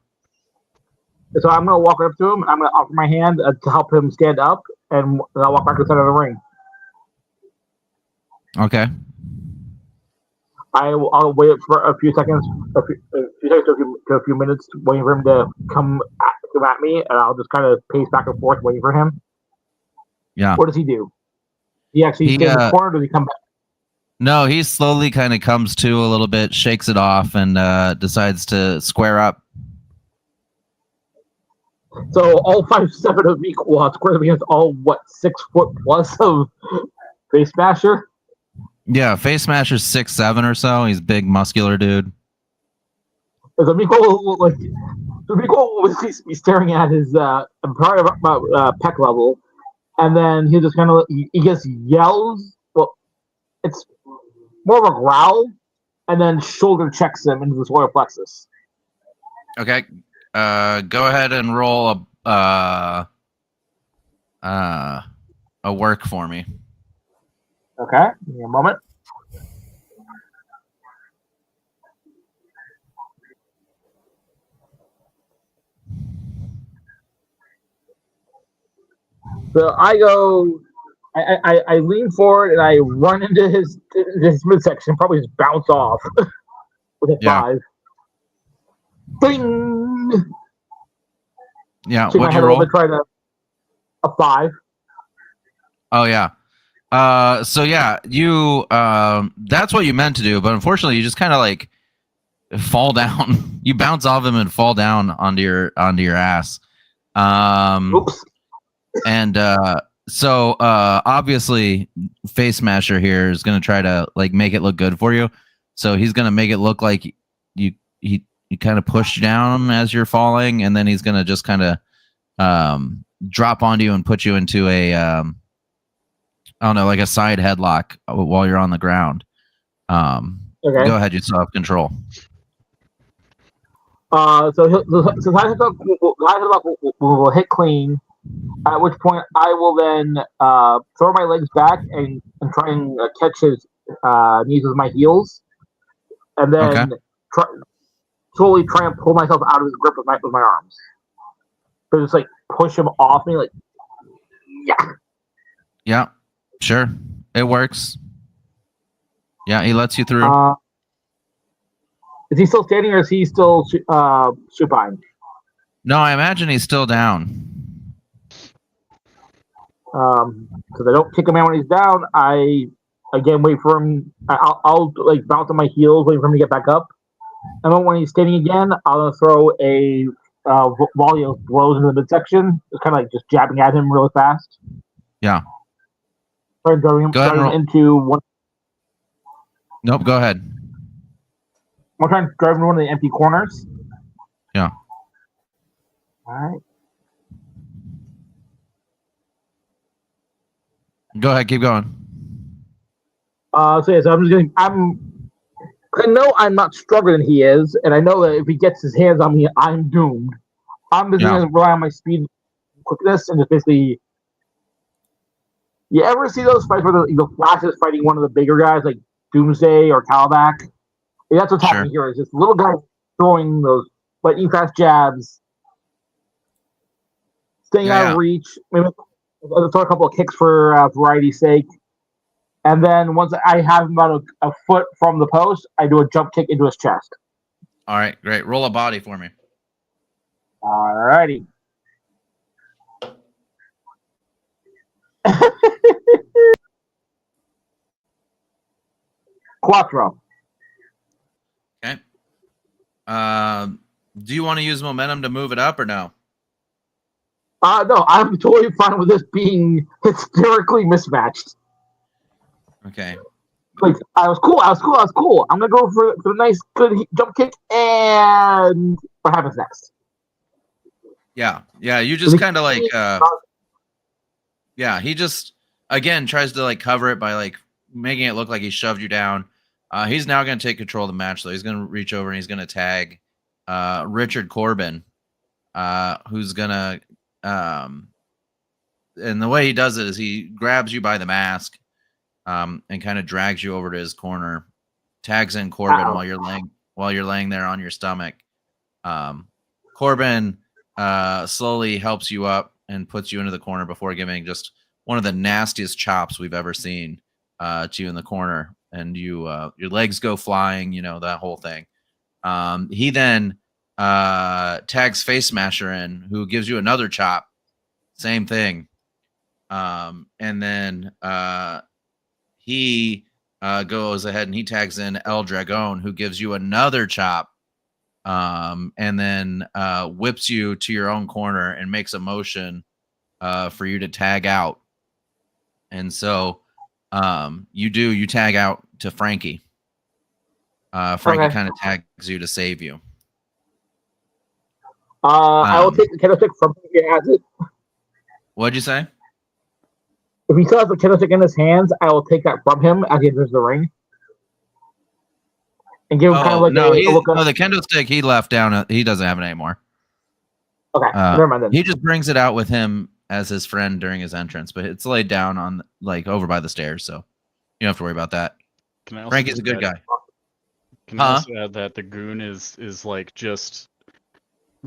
so I'm gonna walk up to him. I'm gonna offer my hand to help him stand up, and I'll walk back to the center of the ring. Okay. I'll wait for a few seconds, to a few minutes, waiting for him to come at me, and I'll just kind of pace back and forth, waiting for him. Yeah. What does he do? He actually stays in the corner, or does he come back? No, he slowly kind of comes to a little bit, shakes it off, and decides to square up. So all 5'7" of me squared up against all 6 foot plus of Face Smasher. Yeah, Face Smasher's 6'7" or so. He's a big, muscular dude. So Miko will be staring at his pec level, and then he just kind of he just yells. Well, it's more of a growl, and then shoulder checks him into the solar plexus. Okay. Go ahead and roll a work for me. Okay, give me a moment. So I go, I lean forward and I run into his midsection, probably just bounce off with a 5. Bing! Yeah, Shake what'd my you head roll? Try to a 5. Oh yeah. So yeah, you that's what you meant to do, but unfortunately you just kind of like fall down. You bounce off him and fall down onto your ass. Oops. And so obviously Face Smasher here is going to try to like make it look good for you. So he's going to make it look like you kind of push down as you're falling, and then he's going to just kind of drop onto you and put you into a I don't know, like a side headlock while you're on the ground. Okay. Go ahead, you still have control. So high headlock will hit clean. At which point I will then throw my legs back and try and catch his knees with my heels, and then slowly try and pull myself out of his grip with my arms. So just like push him off me, like Yeah, sure, it works. Yeah, he lets you through. Is he still standing or is he still supine? No, I imagine he's still down. Because I don't kick him out when he's down. I again wait for him. I'll like bounce on my heels, wait for him to get back up. And then when he's standing again, I'll throw a volley of blows into the midsection, just kind of like just jabbing at him really fast. Yeah. Start driving him into one. Nope. Go ahead. I'm trying to drive into one of the empty corners. Yeah. All right. Go ahead. Keep going. So I'm just going. I know I'm not stronger than he is, and I know that if he gets his hands on me, I'm doomed. I'm just going to rely on my speed, quickness, and just basically. You ever see those fights where the Flash is fighting one of the bigger guys like Doomsday or Calabac? Yeah, that's what's happening here. Is just little guys throwing those lightning fast jabs, staying out of reach. Maybe I'll throw a couple of kicks for variety's sake. And then once I have him about a foot from the post, I do a jump kick into his chest. All right, great. Roll a body for me. All righty. Quattro. Okay. Do you want to use momentum to move it up or no? No, I'm totally fine with this being hysterically mismatched. Okay. Like, I was cool. I'm going to go for the nice, good jump kick, and what happens next? Yeah. You just kind of like, he just, again, tries to like cover it by like making it look like he shoved you down. He's now going to take control of the match, though. He's going to reach over and he's going to tag Richard Corbin, who's going to, and the way he does it is he grabs you by the mask and kind of drags you over to his corner, tags in Corbin while you're laying there on your stomach. Corbin slowly helps you up and puts you into the corner before giving just one of the nastiest chops we've ever seen to you in the corner. And your legs go flying, that whole thing. He then tags Face Smasher in, who gives you another chop. Same thing. And then he goes ahead and he tags in El Dragon, who gives you another chop. And then whips you to your own corner and makes a motion for you to tag out. And so you tag out to Frankie. Frankie kind of tags you to save you. I will take the kendo stick from him if he has it. What'd you say? If he still has the kendo stick in his hands, I will take that from him as he enters the ring. And give him kind of like the kendo stick he left down. He doesn't have it anymore. Okay, never mind then. He just brings it out with him as his friend during his entrance, but it's laid down on like over by the stairs, so you don't have to worry about that. Frankie's a good guy. Can I also add that the goon is like just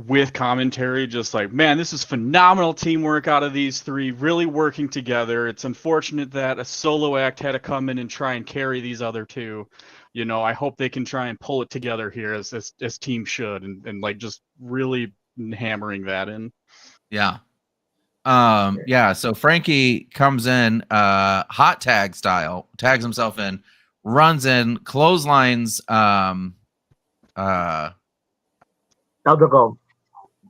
with commentary, just like, man, this is phenomenal teamwork out of these three, really working together. It's unfortunate that a solo act had to come in and try and carry these other two. I hope they can try and pull it together here as team should, and like just really hammering that in. Yeah. So Frankie comes in hot tag style, tags himself in, runs in, clotheslines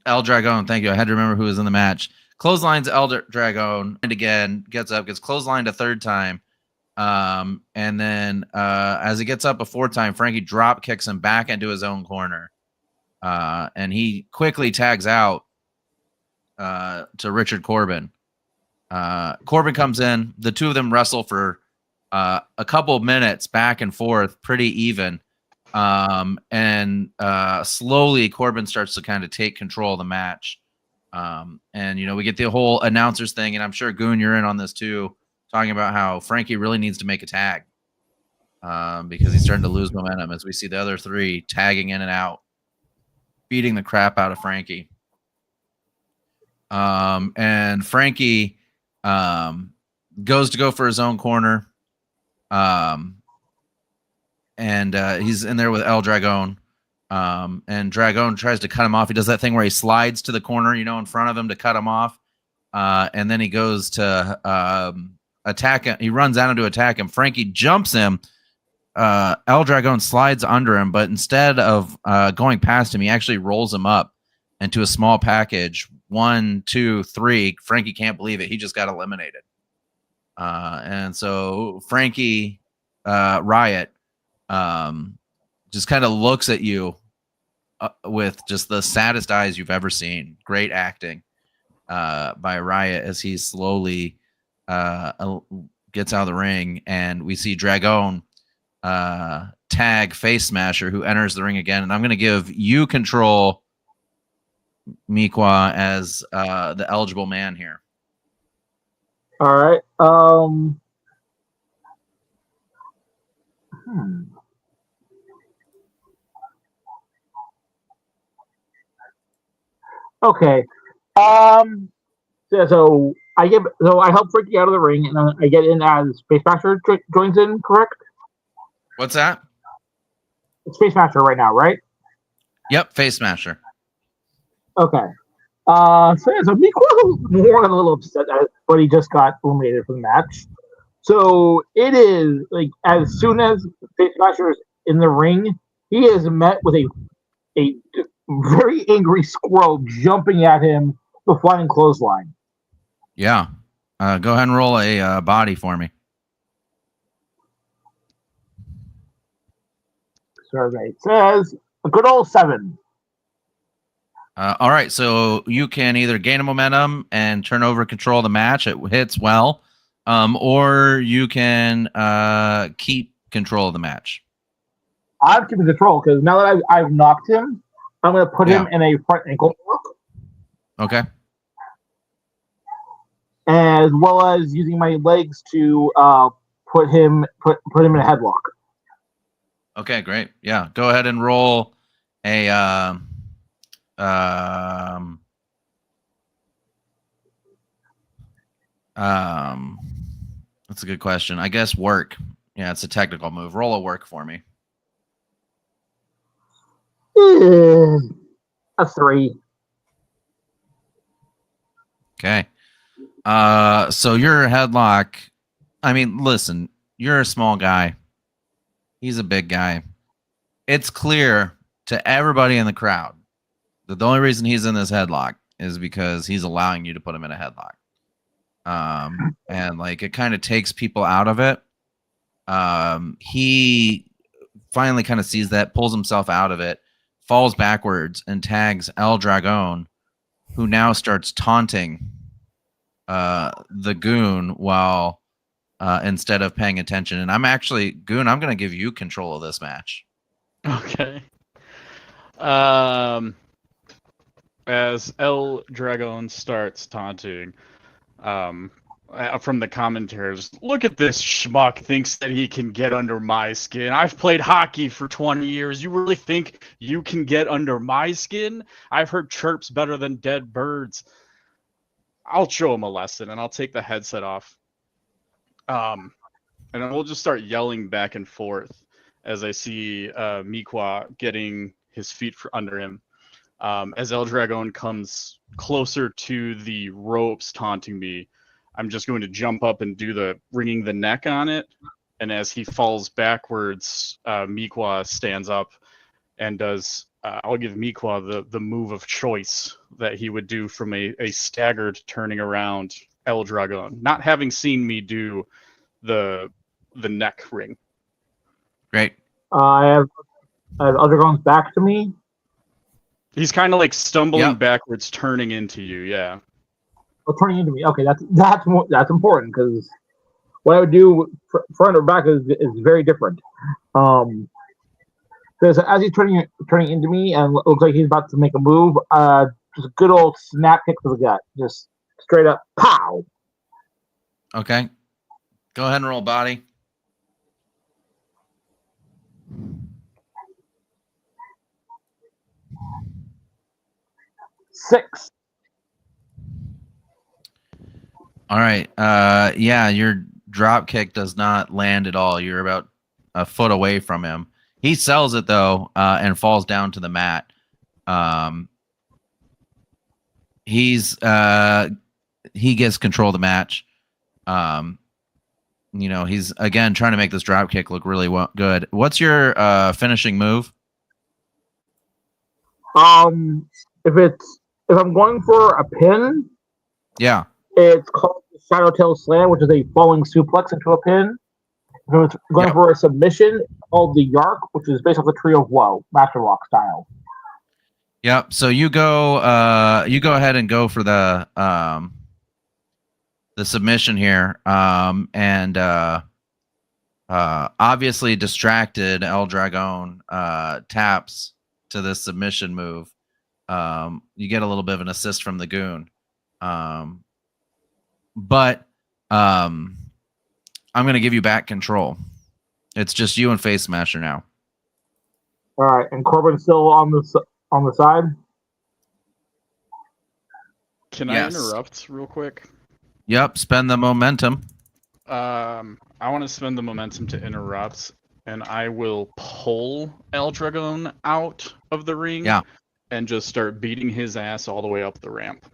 El Dragon, thank you. I had to remember who was in the match. Clotheslines El Dragon, and again gets up, gets clotheslined a third time. And then as he gets up a fourth time, Frankie drop kicks him back into his own corner. And he quickly tags out to Richard Corbin. Corbin comes in. The two of them wrestle for a couple of minutes back and forth, pretty even. And slowly Corbin starts to kind of take control of the match. And, we get the whole announcers thing, and I'm sure, Goon, you're in on this too, talking about how Frankie really needs to make a tag because he's starting to lose momentum as we see the other three tagging in and out, beating the crap out of Frankie. And Frankie goes to go for his own corner. And he's in there with El Dragon. And Dragon tries to cut him off. He does that thing where he slides to the corner, in front of him to cut him off. And then he goes to attack him. He runs out to attack him. Frankie jumps him. El Dragon slides under him, but instead of going past him, he actually rolls him up into a small package. 1, 2, 3. Frankie can't believe it. He just got eliminated. And so Frankie Riot just kind of looks at you with just the saddest eyes you've ever seen. Great acting by Riot as he slowly gets out of the ring, and we see Dragon tag Face Smasher, who enters the ring again. And I'm going to give you control, Miqua, as the eligible man here. All right. Okay. So I help Frankie out of the ring, and then I get in as Space Master joins in. Correct? What's that? It's Space Master right now, right? Yep, Face Smasher. Okay. So Miqua more than a little upset but he just got eliminated from the match. So it is like as soon as Face Smasher is in the ring, he is met with a very angry squirrel jumping at him, the flying clothesline. Yeah. Go ahead and roll a body for me. Survey says a good old 7. All right, so you can either gain a momentum and turn over control of the match. It hits well. Or you can keep control of the match. I'm keeping control because now that I've knocked him, I'm going to put him in a front ankle lock. Okay. As well as using my legs to put him in a headlock. Okay, great. Yeah, go ahead and roll a that's a good question. I guess work. Yeah, it's a technical move. Roll a work for me. A 3. Okay. So your headlock. I mean, listen, you're a small guy. He's a big guy. It's clear to everybody in the crowd that the only reason he's in this headlock is because he's allowing you to put him in a headlock. And like it kind of takes people out of it. He finally kind of sees that, pulls himself out of it, falls backwards, and tags El Dragon, who now starts taunting the Goon while instead of paying attention. And I'm actually, Goon, I'm going to give you control of this match. Okay. As El Dragon starts taunting, from the commentators, look at this schmuck thinks that he can get under my skin. I've played hockey for 20 years. You really think you can get under my skin? I've heard chirps better than dead birds. I'll show him a lesson, and I'll take the headset off. And then we'll just start yelling back and forth as I see Miqua getting his feet under him. As El Dragon comes closer to the ropes taunting me, I'm just going to jump up and do the wringing the neck on it. And as he falls backwards, Miqua stands up and does, I'll give Miqua the move of choice that he would do from a staggered turning around El Dragon, not having seen me do the neck ring. Great. I have El Dragon's back to me. He's kind of like stumbling backwards, turning into you, yeah. turning into me. Okay, that's important because what I would do front or back is very different. Because as he's turning into me and looks like he's about to make a move, just a good old snap kick to the gut, just straight up pow. Okay. Go ahead and roll body. Six. All right. Yeah, your drop kick does not land at all. You're about a foot away from him. He sells it though, and falls down to the mat. He gets control of the match. He's again trying to make this drop kick look really good. What's your finishing move? If I'm going for a pin, Yeah. it's called the Shadow Tail Slam, which is a falling suplex into a pin. If I'm going for a submission, it's called the Yark, which is based off the Tree of Woe, Master Lock style. Yep. So you go ahead and go for the submission here. And obviously distracted, El Dragon taps to this submission move. You get a little bit of an assist from the goon. But I'm going to give you back control. It's just you and Face Smasher now. All right, and Corbin's still on the side. Can I interrupt real quick? Yep, spend the momentum. I want to spend the momentum to interrupt, and I will pull El Dragon out of the ring. Yeah. And just start beating his ass all the way up the ramp.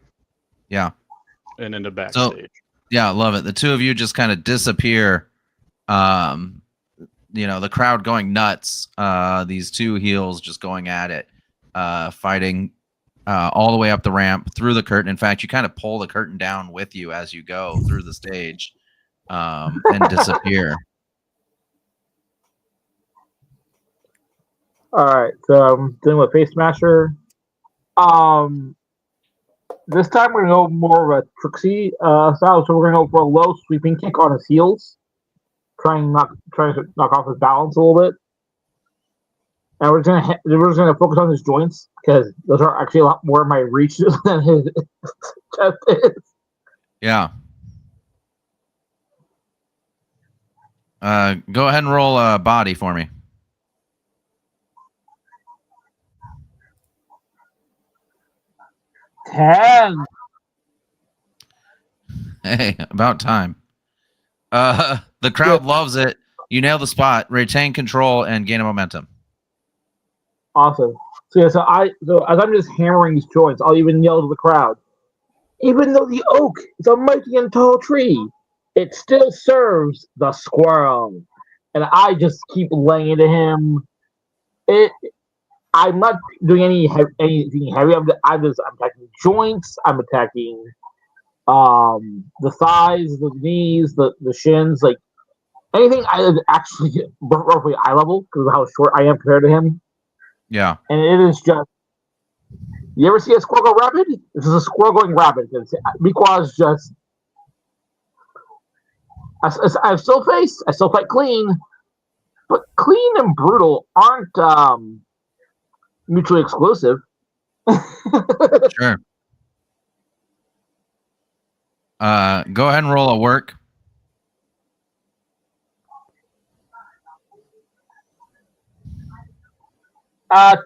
Yeah. And into backstage. Yeah, love it. The two of you just kind of disappear. The crowd going nuts. These two heels just going at it, fighting all the way up the ramp, through the curtain. In fact, you kind of pull the curtain down with you as you go through the stage, and disappear. All right, so I'm dealing with Face Smasher. This time we're gonna go more of a Trixie style. So we're gonna go for a low sweeping kick on his heels, trying to knock off his balance a little bit. And we're just gonna focus on his joints because those are actually a lot more of my reach than his chest is. Yeah. Go ahead and roll a body for me. Ten. Hey, about time. The crowd loves it. You nail the spot, retain control, and gain a momentum. Awesome. So as I'm just hammering these joints, I'll even yell to the crowd. Even though the oak is a mighty and tall tree, it still serves the squirrel. And I just keep laying into him. I'm not doing anything heavy. I'm attacking joints. I'm attacking the thighs, the knees, the shins, like anything I actually get roughly eye level because of how short I am compared to him. Yeah. And it is just, you ever see a squirrel go rapid? This is a squirrel going rapid because Miqua's just, I still fight clean, but clean and brutal aren't mutually exclusive. Sure. Go ahead and roll a work.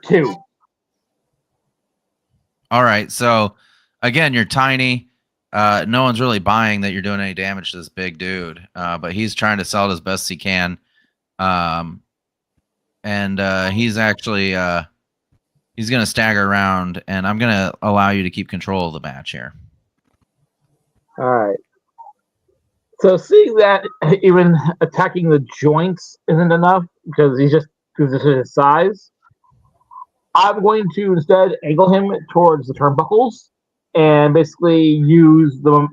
Two. All right. So again, you're tiny. No one's really buying that you're doing any damage to this big dude. But he's trying to sell it as best he can. And he's actually he's going to stagger around, and I'm going to allow you to keep control of the match here. All right. So seeing that even attacking the joints isn't enough because he's just because of his size, I'm going to instead angle him towards the turnbuckles and basically use the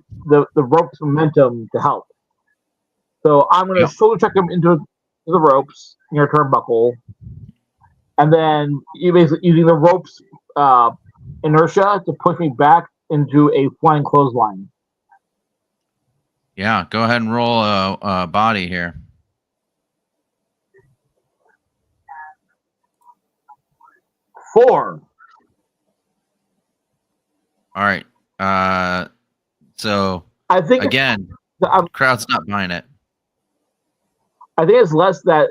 rope's momentum to help. So I'm going to shoulder check him into the ropes near turnbuckle, and then you basically using the rope's inertia to push me back into a flying clothesline. Yeah, go ahead and roll a body here. Four. All right. So I think again, I'm, crowd's not buying it. I think it's less that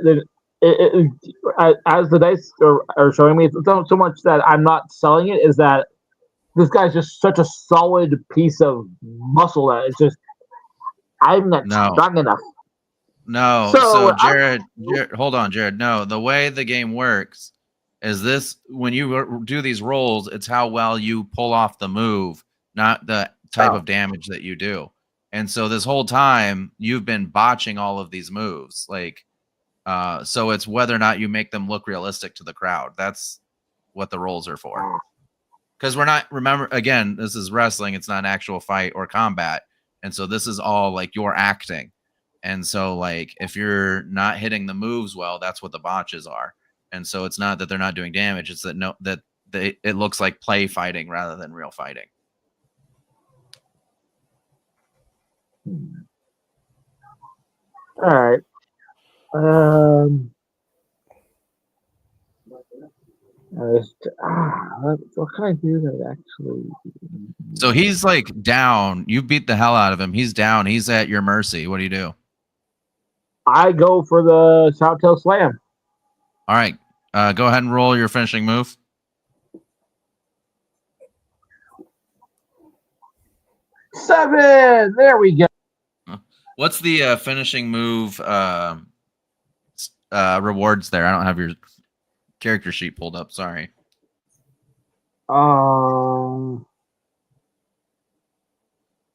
as the dice are showing me, it's not so much that I'm not selling it, is that this guy's just such a solid piece of muscle that it's just I'm not No. strong enough. No. So, So Jared, hold on, Jared. No, the way the game works is this: when you do these rolls, it's how well you pull off the move, not the type of damage that you do. And so this whole time you've been botching all of these moves, like. So it's whether or not you make them look realistic to the crowd. That's what the rolls are for. Because we're not, remember, again, this is wrestling. It's not an actual fight or combat. And so this is all like you're acting. And so, like, if you're not hitting the moves well, that's what the botches are. And so it's not that they're not doing damage. It's that it looks like play fighting rather than real fighting. All right. What can I do that actually? So he's like down. You beat the hell out of him. He's down. He's at your mercy. What do you do? I go for the shout tail slam. All right. Go ahead and roll your finishing move. Seven. There we go. What's the finishing move rewards there? I don't have your character sheet pulled up. Sorry. Hold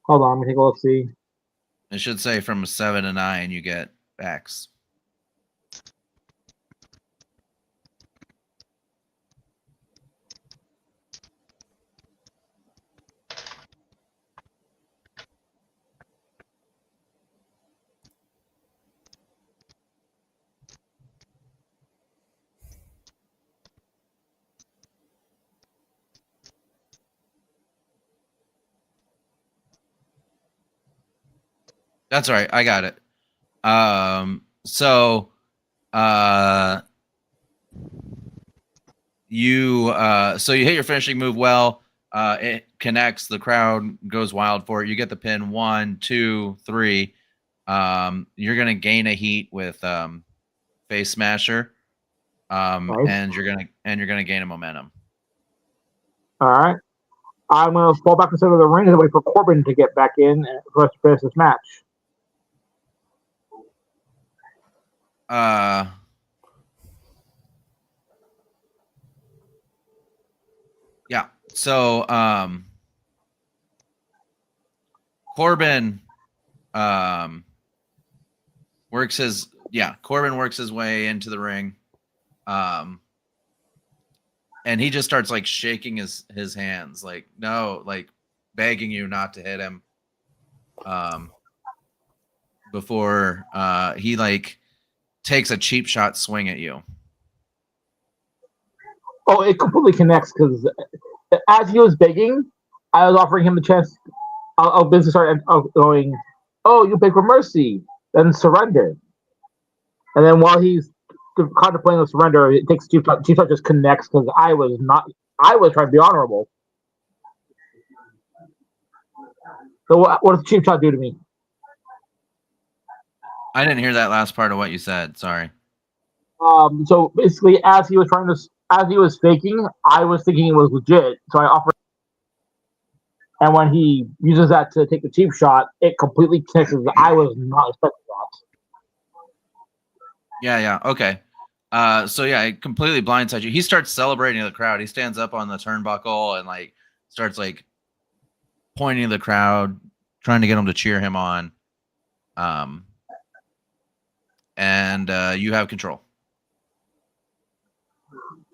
on. Let me take a look. See. It should say from 7 to 9 you get X. That's all right. I got it. So you hit your finishing move well. It connects. The crowd goes wild for it. You get the pin. 1, 2, 3. You're gonna gain a heat with Face Smasher. Nice. And you're gonna gain a momentum. All right. I'm gonna fall back inside of the ring and wait for Corbin to get back in for us to finish this match. Yeah. So Corbin works his way into the ring. And he just starts like shaking his hands, like, no, like begging you not to hit him. Before he like takes a cheap shot swing at you. Oh, it completely connects because as he was begging, I was offering him the chance. I'll basically start going, "Oh, you beg for mercy, then surrender." And then while he's contemplating the surrender, it takes cheap shot. Cheap shot just connects because I was trying to be honorable. So what does cheap shot do to me? I didn't hear that last part of what you said. Sorry. So basically, as he was faking, I was thinking it was legit. So I offered, and when he uses that to take the cheap shot, it completely connects. I was not expecting that. Yeah. Okay. So yeah, it completely blindsides you. He starts celebrating the crowd. He stands up on the turnbuckle and like starts like pointing to the crowd, trying to get them to cheer him on. And you have control.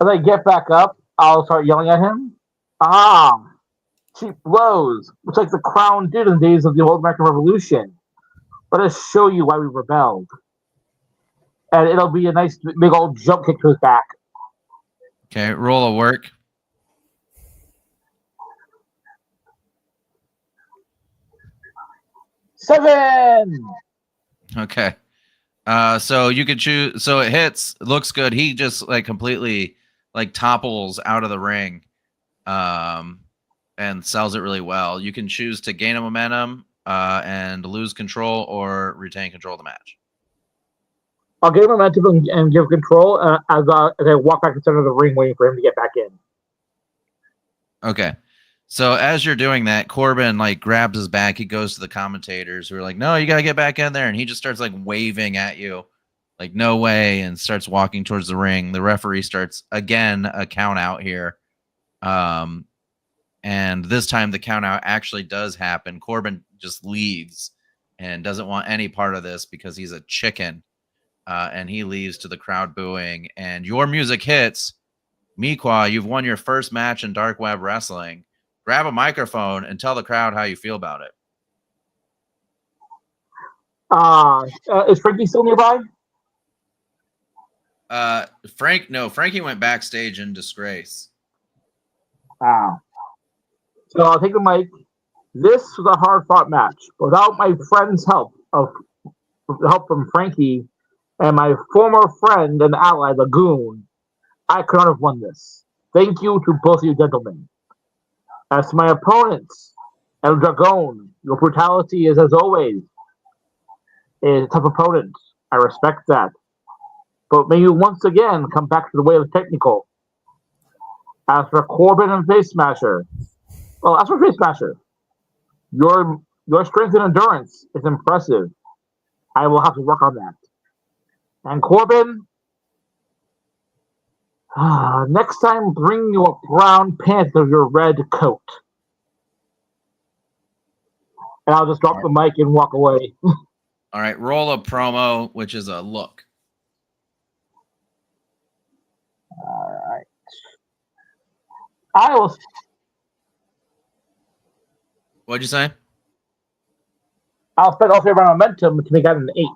As I get back up, I'll start yelling at him. Ah, cheap blows, which like the crown did in the days of the old American Revolution. Let us show you why we rebelled. And it'll be a nice big old jump kick to his back. Okay, roll a work. 7. Okay. So you could choose. So it hits. Looks good. He just like completely like topples out of the ring, and sells it really well. You can choose to gain a momentum, and lose control, or retain control of the match. I'll gain momentum and give control as I walk back to the center of the ring, waiting for him to get back in. Okay. So as you're doing that, Corbin like grabs his back. He goes to the commentators who are like, "No, you gotta get back in there," and he just starts like waving at you, like "No way," and starts walking towards the ring. The referee starts again a count out here, and this time the count out actually does happen. Corbin just leaves and doesn't want any part of this because he's a chicken, and he leaves to the crowd booing. And your music hits. Miqua, you've won your first match in Dark Web Wrestling. Grab a microphone and tell the crowd how you feel about it. Is Frankie still nearby? Frankie went backstage in disgrace. So I'll take the mic. This was a hard-fought match. Without my friend's help from Frankie and my former friend and ally, Lagoon, I could not have won this. Thank you to both of you gentlemen. As to my opponents, El Dragon, your brutality is, as always, a tough opponent. I respect that. But may you once again come back to the way of the technical. As for Corbin and Face Smasher, your strength and endurance is impressive. I will have to work on that. And Corbin, next time bring your brown pants of your red coat. And I'll just drop the mic and walk away. All right, roll a promo, which is a look. All right. I will. What'd you say? I'll spend all 3 of my momentum to make that an 8.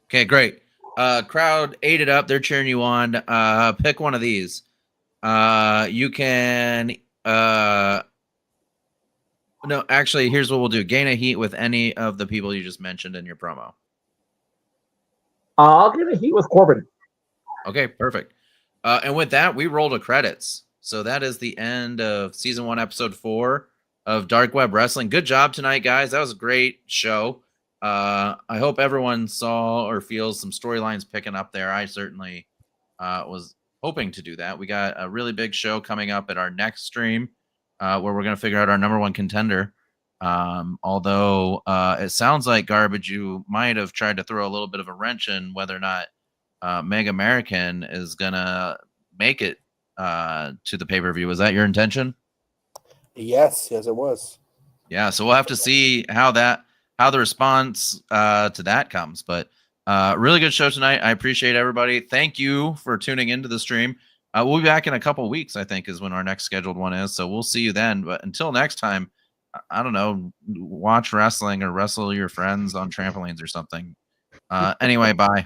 Okay, great. Crowd ate it up. They're cheering you on. Pick one of these. You can. No, actually, here's what we'll do. Gain a heat with any of the people you just mentioned in your promo. I'll get a heat with Corbin. Okay, perfect. And with that, we roll to credits. So that is the end of season 1, episode 4 of Dark Web Wrestling. Good job tonight, guys. That was a great show. I hope everyone saw or feels some storylines picking up there. I certainly was hoping to do that. We got a really big show coming up at our next stream, where we're going to figure out our number 1 contender. Although it sounds like, Garbage, you might have tried to throw a little bit of a wrench in whether or not Meg American is going to make it to the pay-per-view. Was that your intention? Yes, it was. Yeah, so we'll have to see how the response to that comes. But really good show tonight. I appreciate everybody. Thank you for tuning into the stream. We'll be back in a couple of weeks, I think, is when our next scheduled one is. So we'll see you then. But until next time, I don't know, watch wrestling or wrestle your friends on trampolines or something. Anyway, bye.